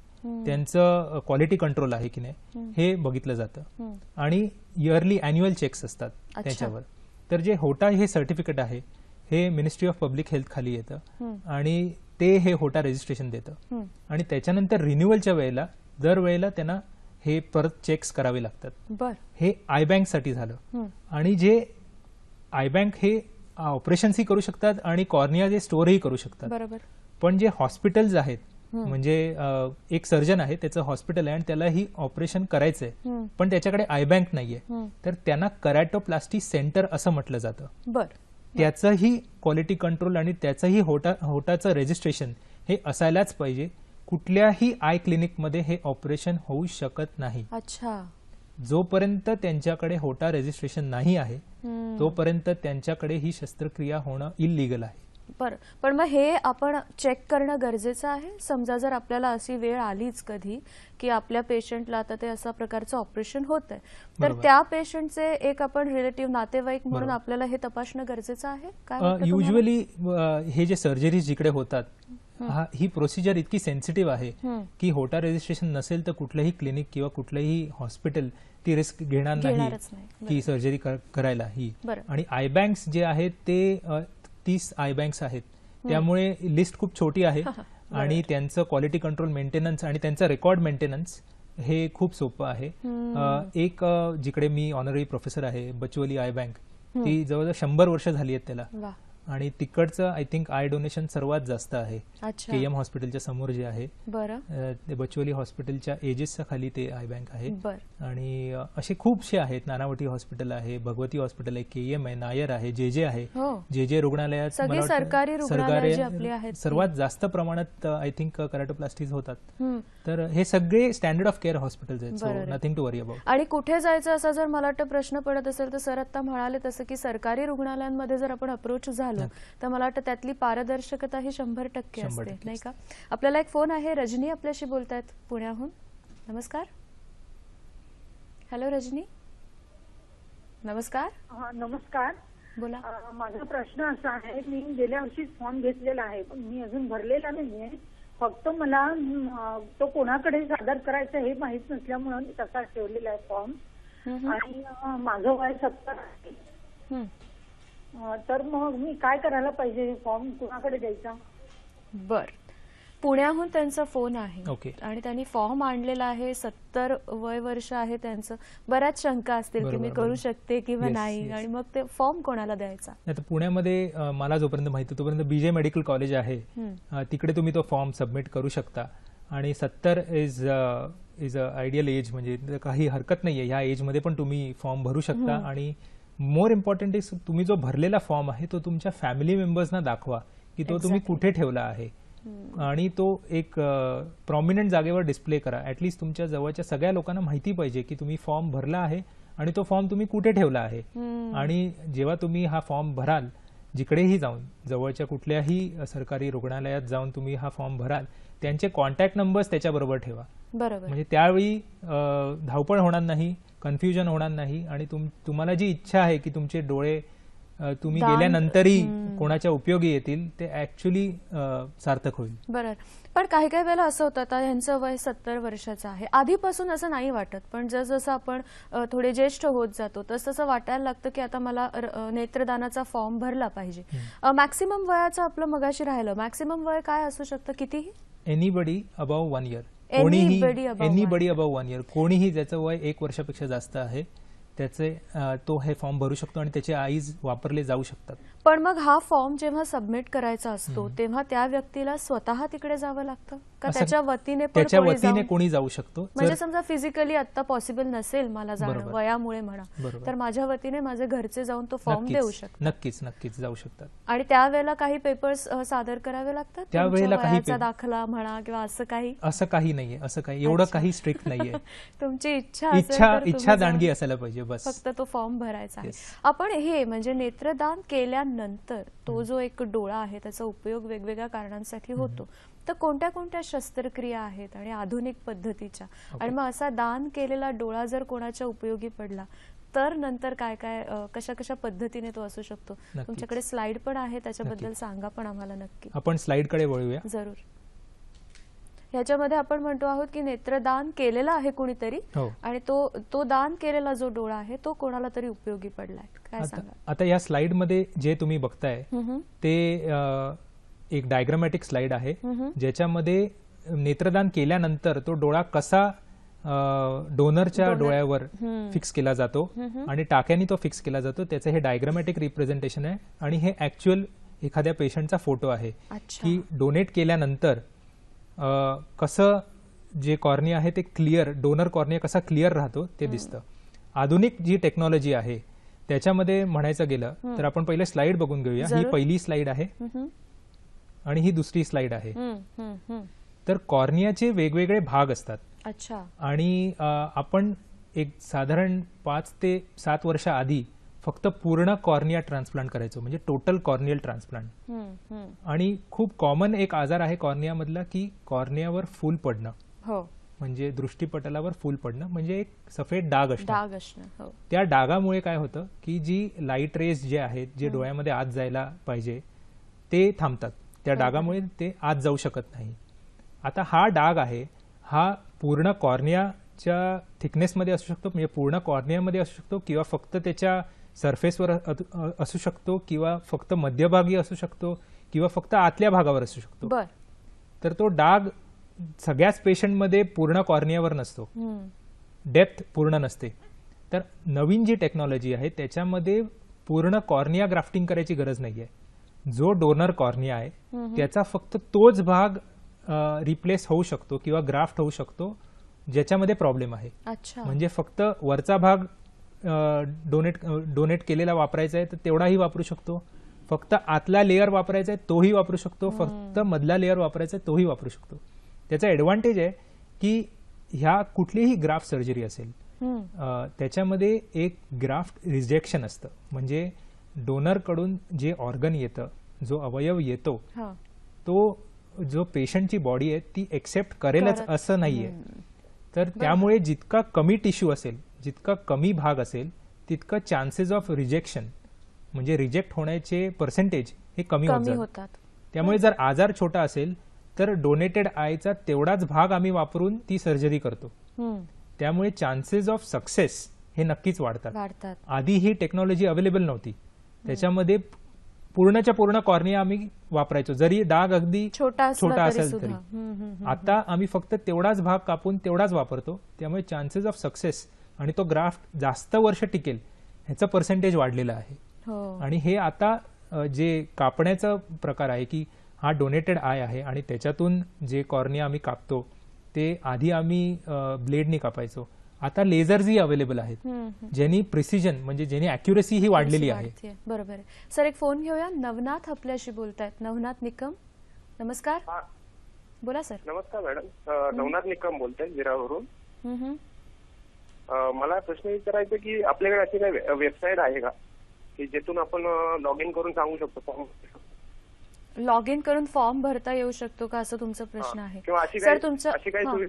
त्यांचं क्वालिटी कंट्रोल आहे की नाही हे बघितलं जातं. आणि इयरली अॅन्युअल चेक्स असतात त्याच्यावर. तर जे होटा हे सर्टिफिकेट आहे हे मिनिस्ट्री ऑफ पब्लिक हेल्थ खाली येतं आणि ते हे होटा रजिस्ट्रेशन देतं. आणि त्याच्यानंतर रिन्युअलच्या वेळेला दरवेळेला त्यांना हे परत चेक्स करावे लागतात. हे आय बँक साठी झालं. आणि जे आय बँक हे ऑपरेशन्सही करू शकतात आणि कॉर्निया जे स्टोअरही करू शकतात. बरोबर. पण जे हॉस्पिटल्स आहेत, म्हणजे एक सर्जन आहे त्याचं हॉस्पिटल आहे आणि त्याला ही ऑपरेशन करायचंय पण त्याच्याकडे आय बँक नाहीये, तर त्यांना कराटोप्लास्टी सेंटर असं म्हटलं जातं. त्याचंही क्वालिटी कंट्रोल आणि त्याचंही होटाचं रजिस्ट्रेशन हे असायलाच पाहिजे. कुठल्याही आय क्लिनिकमध्ये हे ऑपरेशन होऊ शकत नाही. अच्छा. जोपर्यंत त्यांच्याकडे होटा रजिस्ट्रेशन नाही आहे तोपर्यंत त्यांच्याकडे ही शस्त्रक्रिया होणं इलिगल आहे. बरं, पण मग हे आपण चेक करणं गरजेचं आहे. समजा जर आपल्याला अशी वेळ आलीच कधी की आपल्या पेशंटला आता ते अशा प्रकारचं ऑपरेशन होत आहे, तर त्या पेशंटचे एक आपण रिलेटिव्ह नातेवाईक म्हणून आपल्याला हे तपासणं गरजेचं आहे काय? युजली हे जे सर्जरीज जिकडे होतात ही प्रोसिजर इतकी सेन्सिटिव्ह आहे की होटा रजिस्ट्रेशन नसेल तर कुठलंही क्लिनिक किंवा कुठलंही हॉस्पिटल ती रिस्क घेणार नाही की सर्जरी करायला ही. आणि आय बँक्स जे आहेत ते 30 आय बँक्स आहेत, त्यामुळे लिस्ट खूप छोटी आहे आणि त्यांचं क्वालिटी कंट्रोल मेंटेनन्स आणि त्यांचं रेकॉर्ड मेंटेनन्स हे खूप सोपं आहे. एक जिकडे मी ऑनररी प्रोफेसर आहे, बचवली आय बँक, ती जवळजवळ 100 वर्ष झाली आहेत त्याला. आणि तिकडचं आय थिंक आय डोनेशन सर्वात जास्त आहे. अच्छा. KM हॉस्पिटलच्या समोर जे आहे बरं. ते बचोली हॉस्पिटलच्या एजेसच्या खाली ते आय बँक आहे. बरं. आणि असे खूपसे आहेत. नानावटी हॉस्पिटल आहे, भगवती हॉस्पिटल आहे, KM आहे, नायर आहे, JJ आहे. हो. JJ रुग्णालयात सगळी मला वाटतं सरकारी रुग्णालयं जी आपली आहेत ती. सर्वात जास्त प्रमाणात आय थिंक कराटोप्लास्टीज होतात. हम्म. तर हे सगळे स्टँडर्ड ऑफ केअर हॉस्पिटल्स आहेत. सो बरोबर आहे. Nothing to worry about. आणि कुठे जायचं असा जर मला वाटतं प्रश्न पडत असेल तर सर आता म्हणाले तसं की सरकारी रुग्णालयांमध्ये जर आपण अप्रोच झालो तर मला वाटतं त्यातली पारदर्शकता ही 100% 100% असते, नाही का? आपल्याला एक फोन आहे. रजनी आपल्याशी बोलतायत पुण्याहून. नमस्कार. हॅलो रजनी. नमस्कार. नमस्कार. बोला. माझा प्रश्न असा आहे, मी गेल्या वर्षीच फॉर्म घेतलेला आहे पण मी अजून भरलेला नाहीये. फक्त मला तो कोणाकडे सादर करायचा हे माहित नसल्यामुळे मी तसा ठेवलेला आहे फॉर्म. आणि माझं वय 70 आहे. तर मग मी काय करायला पाहिजे? फॉर्म कुणाकडे द्यायचा? बर. पुण्याहून त्यांचा फोन आहे. ओके. आणि त्यांनी फॉर्म आणलेला आहे. 70 वय वर्ष आहे त्यांचं. बऱ्याच शंका असतील की मी करू शकते किंवा नाही, आणि मग ते फॉर्म कोणाला द्यायचा? आता पुण्यामध्ये मला जोपर्यंत माहिती तोपर्यंत BJ मेडिकल कॉलेज आहे, तिकडे तुम्ही तो फॉर्म सबमिट करू शकता. आणि 70 इज अ आयडियल एज, म्हणजे काही हरकत नाहीये. ह्या एजमध्ये पण तुम्ही फॉर्म भरू शकता. आणि मोर इम्पॉर्टंट इज तुम्ही जो भरलेला फॉर्म आहे तो तुमच्या फॅमिली मेंबर्सना दाखवा की तो तुम्ही कुठे ठेवला आहे. आणि तो एक प्रॉमिनंट जागेवर डिस्प्ले करा. ऍटलीस्ट तुमच्या जवळच्या सगळ्या लोकांना माहिती पाहिजे की तुम्ही फॉर्म भरला आहे आणि तो फॉर्म तुम्ही कुठे ठेवला आहे. आणि जेव्हा तुम्ही हा फॉर्म भराल, जिकडेही जाऊन, जवळच्या कुठल्याही सरकारी रुग्णालयात जाऊन तुम्ही हा फॉर्म भराल, त्यांचे कॉन्टॅक्ट नंबर्स त्याच्याबरोबर ठेवा. बरोबर. म्हणजे त्यावेळी धावपळ होणार नाही, कन्फ्युजन होणार नाही. आणि तुम्हाला जी इच्छा आहे की तुमचे डोळे तुम्ही गेल्यानंतरही कोणाच्या उपयोगी येतील, ते ऍक्च्युली सार्थक होईल. बरोबर. पण काही काही वेळेला असं होतं, आता यांचं वय 70 वर्षाचं आहे, आधीपासून असं नाही वाटत, पण जसं आपण थोडे ज्येष्ठ होत जातो तसं वाटायला लागतं की आता मला नेत्रदानाचा फॉर्म भरला पाहिजे. मॅक्सिमम वयाचं आपलं मगाशी राहिलं, मॅक्सिमम वय काय असू शकतं? कितीही? Anybody above 1 year. Anybody above 1 year. कोणीही ज्याचं वय 1 वर्षापेक्षा जास्त आहे त्याचे तो हे फॉर्म भरू शकतो आणि त्याचे आईज वापरले जाऊ शकतात. पण मग हा फॉर्म जेव्हा सबमिट करायचा असतो तेव्हा त्या व्यक्तीला स्वतः तिकडे जावं लागतं का त्याच्या वतीने कोणी जाऊ शकतो? म्हणजे समजा फिजिकली आता पॉसिबल नसेल मला जाणं वयामुळे म्हणा, तर माझ्या वतीने माझे घरचे जाऊन तो फॉर्म देऊ शकतात. नक्कीच जाऊ शकतात. आणि त्यावेळेला काही पेपर्स सादर करावे लागतात? त्यावेळेला काही दाखला म्हणा किंवा असं काही नाहीये. असं काही एवढं काही स्ट्रिक्ट नाहीये. तुमची इच्छा दांडगी असायला पाहिजे बस. फक्त तो फॉर्म भरायचा आहे. आपण हे म्हणजे नेत्रदान केल्यानंतर तो जो एक डोळा आहे त्याचा उपयोग वेगवेगळ्या कारणांसाठी होतो, तर कोणत्या कोणत्या शस्त्रक्रिया आहेत आणि आधुनिक पद्धतीच्या, आणि मग असा दान केलेला डोळा जर कोणाच्या उपयोगी पडला तर नंतर काय काय कशा कशा पद्धतीने तो असू शकतो? तुमच्याकडे स्लाइड पण आहे, त्याच्याबद्दल सांगा पण आम्हाला. नक्की आपण स्लाइड कडे वळूया. जरूर. ह्याच्यामध्ये आपण म्हणतो आहोत की नेत्रदान केलेला आहे कुणीतरी, आणि तो दान केलेला जो डोळा आहे तो कोणाला तरी उपयोगी पडलाय. काय सांगा? आता या स्लाइड मध्ये जे तुम्ही बघताय ते एक डायग्रामॅटिक स्लाइड आहे, ज्याच्यामध्ये नेत्रदान केल्यानंतर तो डोळा कसा डोनरच्या डोळ्यावर फिक्स केला जातो आणि टाक्याने तो फिक्स केला जातो, त्याचं हे डायग्रामॅटिक रिप्रेझेंटेशन आहे. आणि हे ऍक्च्युअल एखाद्या पेशंटचा फोटो आहे की डोनेट केल्यानंतर कसं जे कॉर्निया आहे ते क्लिअर, डोनर कॉर्निया कसा क्लिअर राहतो ते दिसतं. आधुनिक जी टेक्नॉलॉजी आहे त्याच्यामध्ये म्हणायचं गेलं तर आपण पहिले स्लाइड बघून घेऊया. ही पहिली स्लाइड आहे आणि ही दुसरी स्लाइड आहे. तर कॉर्नियाचे वेगवेगळे भाग असतात. अच्छा. आणि आपण एक साधारण 5 ते 7 वर्ष आधी फक्त पूर्ण कॉर्निया ट्रान्सप्लांट करायचो, म्हणजे टोटल कॉर्नियल ट्रान्सप्लांट. आणि खूप कॉमन एक आजार आहे कॉर्निया मधला की कॉर्नियावर फूल पडणं, म्हणजे दृष्टीपटलावर फूल पडणं, म्हणजे एक सफेद डाग असणं. त्या डागामुळे काय होतं की जी लाईट रेज जे आहेत जे डोळ्यामध्ये आत जायला पाहिजे ते थांबतात. त्या डागामुळे ते आत जाऊ शकत नाही. आता हा डाग आहे, हा पूर्ण कॉर्नियाच्या थिकनेसमध्ये असू शकतो, म्हणजे पूर्ण कॉर्नियामध्ये असू शकतो, किंवा फक्त त्याच्या सरफेसवर असू शकतो, किंवा फक्त मध्यभागी असू शकतो, किंवा फक्त आतल्या भागावर असू शकतो. तर तो डाग सगळ्याच पेशंटमध्ये पूर्ण कॉर्नियावर नसतो, डेप्थ पूर्ण नसते. तर नवीन जी टेक्नॉलॉजी आहे त्याच्यामध्ये पूर्ण कॉर्निया ग्राफ्टिंग करायची गरज नाहीये. जो डोनर कॉर्निया आहे त्याचा फक्त तोच भाग रिप्लेस होऊ शकतो किंवा ग्राफ्ट होऊ शकतो ज्याच्यामध्ये प्रॉब्लेम आहे. अच्छा. म्हणजे फक्त वरचा भाग डोनेट केलेला वापरायचा आहे तर तेवढाही वापरू शकतो, फक्त आतला लेअर वापरायचा आहे तोही वापरू शकतो, फक्त मधला लेअर वापरायचा आहे तोही वापरू शकतो. त्याचा ऍडव्हान्टेज आहे की ह्या कुठलीही ग्राफ्ट सर्जरी असेल त्याच्यामध्ये एक ग्राफ्ट रिजेक्शन असतं. म्हणजे डोनरकडून जे ऑर्गन येतं, जो अवयव येतो तो जो पेशंटची बॉडी आहे ती एक्सेप्ट करेलच असं नाहीये. तर त्यामुळे जितका कमी टिश्यू असेल, जितका कमी भाग असेल तितकं चान्सेस ऑफ रिजेक्शन म्हणजे रिजेक्ट होण्याचे पर्सेंटेज हे कमी होतात. त्यामुळे जर आजार छोटा असेल तर डोनेटेड आयचा तेवढाच भाग आम्ही वापरून ती सर्जरी करतो. त्यामुळे चान्सेस ऑफ सक्सेस हे नक्कीच वाढतात. आधी ही टेक्नॉलॉजी अवेलेबल नव्हती, त्याच्यामध्ये पूर्णच्या पूर्ण कॉर्निया आम्ही वापरायचो जरी डाग अगदी छोटा असेल तरी. आता आम्ही फक्त तेवढाच भाग कापून तेवढाच वापरतो. त्यामुळे चान्सेस ऑफ सक्सेस आणि तो ग्राफ्ट जास्त वर्ष टिकेल ह्याचं पर्सेंटेज वाढलेलं आहे. आणि हे आता जे कापण्याचा प्रकार आहे की हा डोनेटेड आय आहे आणि त्याच्यातून जे कॉर्निया आम्ही कापतो ते आधी आम्ही ब्लेडनी कापायचो, आता लेझर्सही अवेलेबल आहेत ज्यांनी प्रिसिजन म्हणजे ज्यांनी अॅक्युरेसी ही वाढलेली आहे. बरोबर आहे. सर एक फोन घेऊया. नवनाथ आपल्याशी बोलतायत. नवनाथ निकम, नमस्कार. बोला सर. नमस्कार मॅडम, नवनाथ निकम बोलतोय विरावरून. मला प्रश्न विचारायचा की आपल्याकडे अशी काही वेबसाईट आहे का की ज्यातून आपण लॉग इन करून सांगू शकतो, फॉर्म लॉग इन करून फॉर्म भरता येऊ शकतो का असं तुमचा प्रश्न आहे? किंवा अशी काही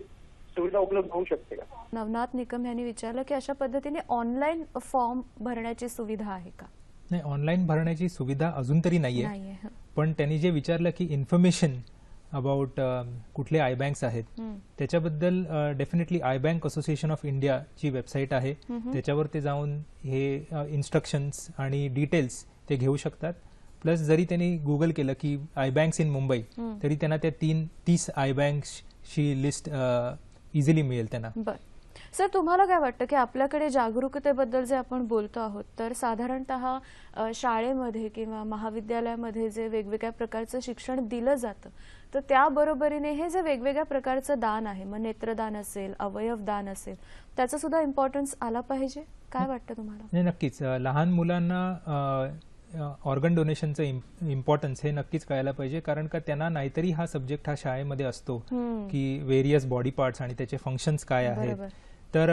सुविधा उपलब्ध होऊ शकते का? नवनाथ निकम यांनी विचारलं की अशा पद्धतीने ऑनलाईन फॉर्म भरण्याची सुविधा आहे का? नाही, ऑनलाईन भरण्याची सुविधा अजून तरी नाहीये. पण त्यांनी जे विचारलं की इन्फॉर्मेशन अबाउट कुठले आय बँक्स आहेत त्याच्याबद्दल definitely I bank association of India ची वेबसाईट आहे, त्याच्यावर ते जाऊन हे इन्स्ट्रक्शन्स आणि डिटेल्स ते घेऊ शकतात. प्लस जरी त्यांनी गुगल केलं की आय बँक्स इन मुंबई तरी त्यांना त्या 30 आय बँक्सची लिस्ट इझिली मिळेल त्यांना. सर तुम्हाला काय वाटतं की आपल्याकडे जागरूकतेबद्दल जे आपण बोलतो आहोत तर साधारणतः शाळेमध्ये किंवा महाविद्यालयामध्ये जे वेगवेगळ्या प्रकारचं शिक्षण दिलं जातं तर त्याबरोबरीने हे जे वेगवेगळ्या प्रकारचं दान आहे, मग नेत्रदान असेल, अवयव दान असेल, त्याचा सुद्धा इम्पॉर्टन्स आला पाहिजे, काय वाटतं तुम्हाला? नक्कीच लहान मुलांना ऑर्गन डोनेशनचं इम्पॉर्टन्स हे नक्कीच कळायला पाहिजे, कारण का त्यांना नाहीतरी हा सब्जेक्ट हा शाळेमध्ये असतो की व्हेरियस बॉडी पार्ट्स आणि त्याचे फंक्शन्स काय आहेत. तर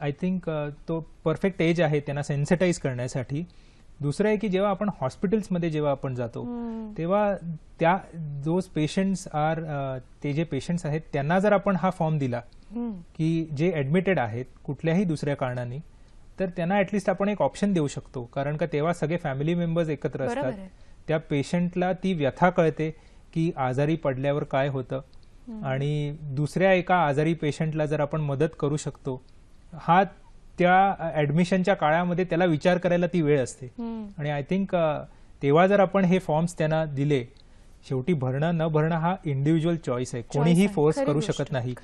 आय थिंक तो परफेक्ट एज आहे त्यांना सेन्सिटाईज करण्यासाठी. दुसरं आहे की जेव्हा आपण हॉस्पिटल्समध्ये जेव्हा आपण जातो तेव्हा त्या जो पेशंट्स ते जे पेशंट्स आहेत त्यांना जर आपण हा फॉर्म दिला की जे ऍडमिटेड आहेत कुठल्याही दुसऱ्या कारणाने, तर त्यांना ऍटलिस्ट आपण एक ऑप्शन देऊ शकतो, कारण का तेव्हा सगळे फॅमिली मेंबर्स एकत्र असतात. त्या पेशंटला ती व्यथा कळते की आजारी पडल्यावर काय होतं आणि दुसऱ्या एका आजारी पेशंटला जर आपण मदत करू शकतो, हा त्या ऍडमिशनच्या काळामध्ये त्याला विचार करायला ती वेळ असते. आणि आय थिंक तेव्हा जर आपण हे फॉर्म्स त्यांना दिले, शेवटी भरणं न भरणं हा इंडिव्हिज्युअल चॉईस आहे, कोणीही फोर्स करू शकत नाही.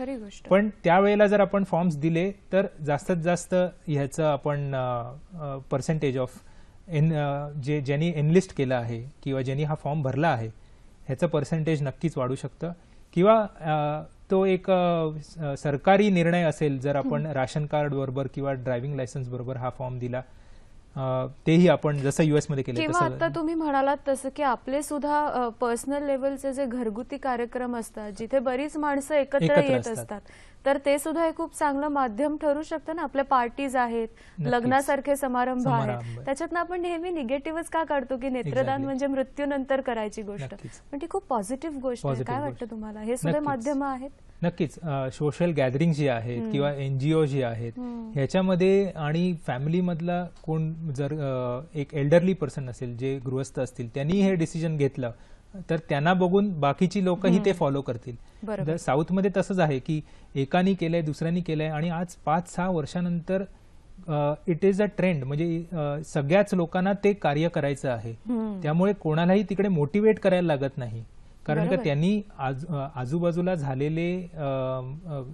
पण त्यावेळेला जर आपण फॉर्म्स दिले तर जास्तीत जास्त ह्याचं आपण पर्सेंटेज ऑफ ज्यांनी एनलिस्ट केलं आहे किंवा ज्यांनी हा फॉर्म भरला आहे ह्याचं पर्सेंटेज नक्कीच वाढू शकतं. किंवा तो एक सरकारी निर्णय असेल, जर आपण राशन कार्ड बरोबर किंवा ड्रायव्हिंग लायसन्स बरोबर हा फॉर्म दिला, तेही आपण जसं युएस मध्ये केलं. किंवा आता तुम्ही म्हणालात तसं की आपले सुद्धा पर्सनल लेवलचे जे घरगुती कार्यक्रम असतात जिथे बरीच माणसं एकत्र येत असतात, तर ते सुद्धा एक खूप चांगलं माध्यम ठरू शकतं ना. आपल्या पार्टीज आहेत, लग्नासारखे समारंभ आहेत, त्याच्यातनं आपण नेहमी निगेटिव्हच का काढतो की नेत्रदान म्हणजे मृत्यूनंतर करायची गोष्ट, पण ती खूप पॉझिटिव्ह गोष्ट आहे. काय वाटतं तुम्हाला? हे सुद्धा माध्यम आहेत. नक्कीच सोशल गॅदरिंग जी आहेत किंवा एनजीओ जी आहेत ह्याच्यामध्ये आणि फॅमिली मधला कोण जर एक एल्डरली पर्सन असेल, जे गृहस्थ असतील, त्यांनी हे डिसिजन घेतलं तर त्यांना बघून बाकीची लोकही ते फॉलो करतील. साऊथ मध्ये तसंच आहे की एकानी केलंय, दुसऱ्यांनी केलंय आणि आज 5-6 वर्षानंतर इट इज अ ट्रेंड, म्हणजे सगळ्याच लोकांना ते कार्य करायचं आहे. त्यामुळे कोणालाही तिकडे मोटिवेट करायला लागत नाही कारण का बरोबर. त्यांनी आजूबाजूला झालेले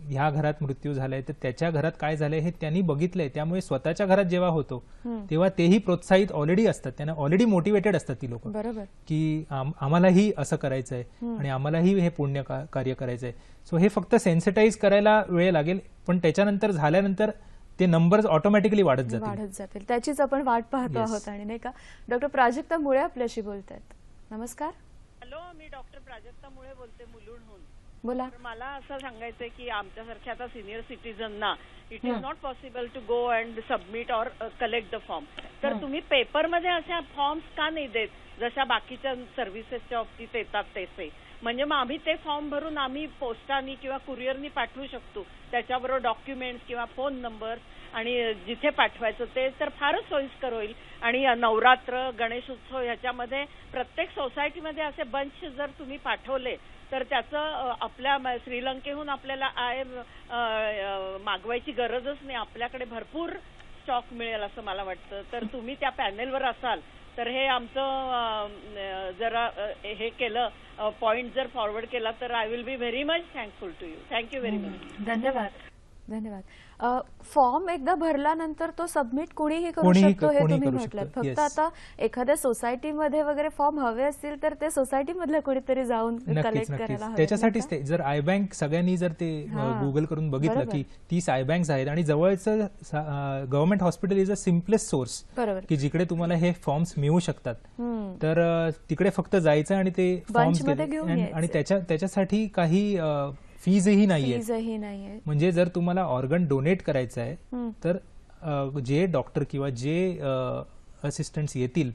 ह्या घरात मृत्यू झालाय तर त्याच्या घरात काय झालंय हे त्यांनी बघितलंय. त्यामुळे स्वतःच्या घरात जेव्हा होतो तेव्हा तेही प्रोत्साहित ऑलरेडी असतात, त्यांना ऑलरेडी मोटिवेटेड असतात ती लोक बरोबर. की आम्हालाही असं करायचंय आणि आम्हालाही हे पुण्य कार्य करायचंय. सो हे फक्त सेन्सिटाईज करायला वेळ लागेल, पण त्याच्यानंतर झाल्यानंतर ते नंबर्स ऑटोमॅटिकली वाढत जातील. त्याचीच आपण वाट पाहतो Yes. आहोत. आणि नाही का डॉक्टर प्राजक्ता मुळे आपल्याशी बोलतायत. नमस्कार, हॅलो, मी डॉक्टर प्राजक्ता मुळे बोलते मुलुंडहून. बोला. तर मला असं सांगायचंय की आमच्यासारख्या आता सिनियर सिटीजनना it is not possible to go and submit or collect the form. तर तुम्ही पेपरमध्ये अशा फॉर्म्स का नाही देत जशा बाकीच्या सर्व्हिसेसच्या बाबतीत येतात तसे? म्हणजे मग आम्ही ते फॉर्म भरून आम्ही पोस्टानी किंवा कुरिअरनी पाठवू शकतो, त्याच्याबरोबर डॉक्युमेंट्स किंवा फोन नंबर आणि जिथे पाठवायचं ते, तर फारच सोयीस्कर होईल. आणि नवरात्र, गणेशोत्सव ह्याच्यामध्ये प्रत्येक सोसायटीमध्ये असे बंच जर तुम्ही पाठवले तर त्याचं आपल्या श्रीलंकेहून आपल्याला मागवायची गरजच नाही. आपल्याकडे भरपूर स्टॉक मिळेल असं मला वाटतं. तर तुम्ही त्या पॅनेलवर असाल तर हे आमचं जरा हे केलं, पॉइंट जर फॉरवर्ड केला तर I will be very much thankful to you. Thank you very much. धन्यवाद. फॉर्म एकदा भरल्यानंतर तो सबमिट कोणीही करू कोणीही शकतो हे कोणीही तुम्ही करू म्हटलं. शकतं. फक्त Yes. आता एखाद्या सोसायटीमध्ये वगैरे फॉर्म हवे असतील तर ते सोसायटीमधल्या कोणीतरी जाऊन नक्कीच कलेक्ट नक्कीच करायला हवे. त्याच्यासाठीच ते जर आय बँक सगळ्यांनी जर ते गुगल करून बघितलं बरोबर. की 30 आय बँक्स आहेत आणि जवळचं government hospital is a simplest source बरोबर. की जिकडे तुम्हाला हे फॉर्म्स मिळू शकतात. तर तिकडे फक्त जायचं आणि ते फॉर्म्स बंचमध्ये घेऊन यायचे. आणि त्याच्यासाठी काही फीजही नाहीये. फीजही नाहीये. म्हणजे जर तुम्हाला ऑर्गन डोनेट करायचं आहे तर जे डॉक्टर किंवा जे असिस्टंट्स येतील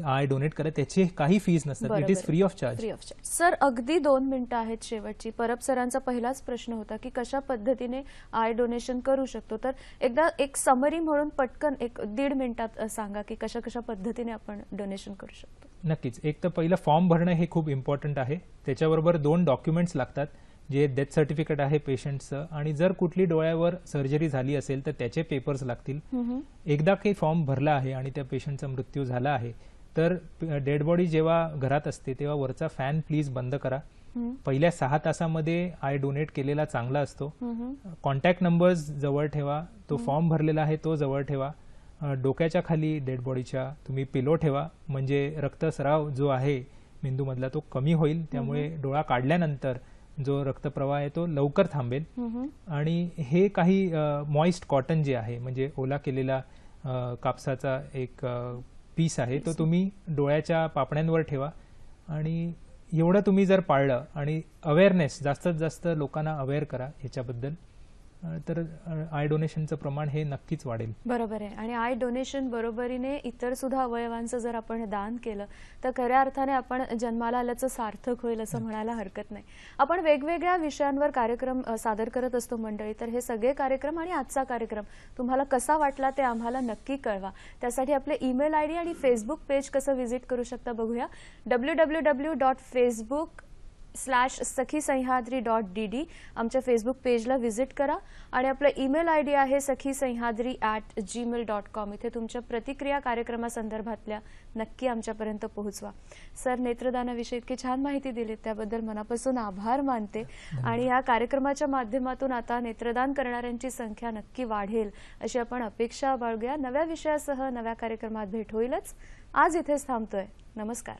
आय डोनेट करा त्याची काही फीज नसतात. It is free of charge. Free of charge. Sir, अगदी 2 मिनिटं आहेत शेवटची. परब सरांचा पहिलाच प्रश्न होता की कशा पद्धतीने आय डोनेशन करू शकतो. तर एकदा एक समरी म्हणून पटकन 1-1.5 मिनिटात सांगा की कशा कशा पद्धतीने आपण डोनेशन करू शकतो. नक्कीच. एक तर पहिलं फॉर्म भरणं हे खूप इम्पॉर्टंट आहे. त्याच्याबरोबर 2 डॉक्युमेंट्स लागतात, जे डेथ सर्टिफिकेट आहे पेशंटचं आणि जर कुठली डोळ्यावर सर्जरी झाली असेल तर त्याचे पेपर्स लागतील. एकदा काही फॉर्म भरला आहे आणि त्या पेशंटचा मृत्यू झाला आहे तर डेड बॉडी जेव्हा घरात असते तेव्हा वरचा फॅन प्लीज बंद करा. पहिल्या 6 तासामध्ये आय डोनेट केलेला चांगला असतो. कॉन्टॅक्ट नंबर्स जवळ ठेवा. तो फॉर्म भरलेला आहे तो जवळ ठेवा. डोक्याच्या खाली डेड बॉडीच्या तुम्ही पिलो ठेवा, म्हणजे रक्तस्राव जो आहे मेंदूमधला तो कमी होईल. त्यामुळे डोळा काढल्यानंतर जो रक्तप्रवाह आहे तो लवकर थांबेल. आणि हे काही मॉइस्ट कॉटन जे आहे म्हणजे ओला केलेला कापसाचा एक पीस आहे तो तुम्ही डोळ्याच्या पापण्यांवर ठेवा. आणि एवढं तुम्ही जर पाळलं आणि अवेअरनेस जास्तीत जास्त लोकांना अवेअर करा ह्याच्याबद्दल तर आय डोनेशनचं प्रमाण हे नक्कीच वाढेल. बरोबर आहे. आणि आय डोनेशन बरोबरीने इतर सुद्धा अवयवांचं जर आपण दान केलं तर खऱ्या अर्थाने आपण जन्माला आल्याचं सार्थक होईल असं म्हणायला हरकत नाही. आपण वेगवेगळ्या विषयांवर कार्यक्रम सादर करत असतो मंडळी. तर हे सगळे कार्यक्रम आणि आजचा कार्यक्रम तुम्हाला कसा वाटला ते आम्हाला नक्की कळवा. त्यासाठी आपले ईमेल आयडी आणि फेसबुक पेज कसं व्हिजिट करू शकता बघूया. www.facebook/sakhisayhadri.dd आमच्या फेसबुक पेजला व्हिजिट करा. आणि आपला ईमेल आयडी आहे sakhisayhadri@gmail.com. इथे तुमच्या प्रतिक्रिया कार्यक्रमासंदर्भातल्या नक्की आमच्यापर्यंत पोहोचवा. सर, नेत्रदानाविषयी इतकी छान माहिती दिली त्याबद्दल मनापासून आभार मानते. आणि या कार्यक्रमाच्या माध्यमातून आता नेत्रदान करणाऱ्यांची संख्या नक्की वाढेल अशी आपण अपेक्षा बाळगूया. नव्या विषयासह नव्या कार्यक्रमात भेट होईलच. आज इथेच थांबतोय. नमस्कार.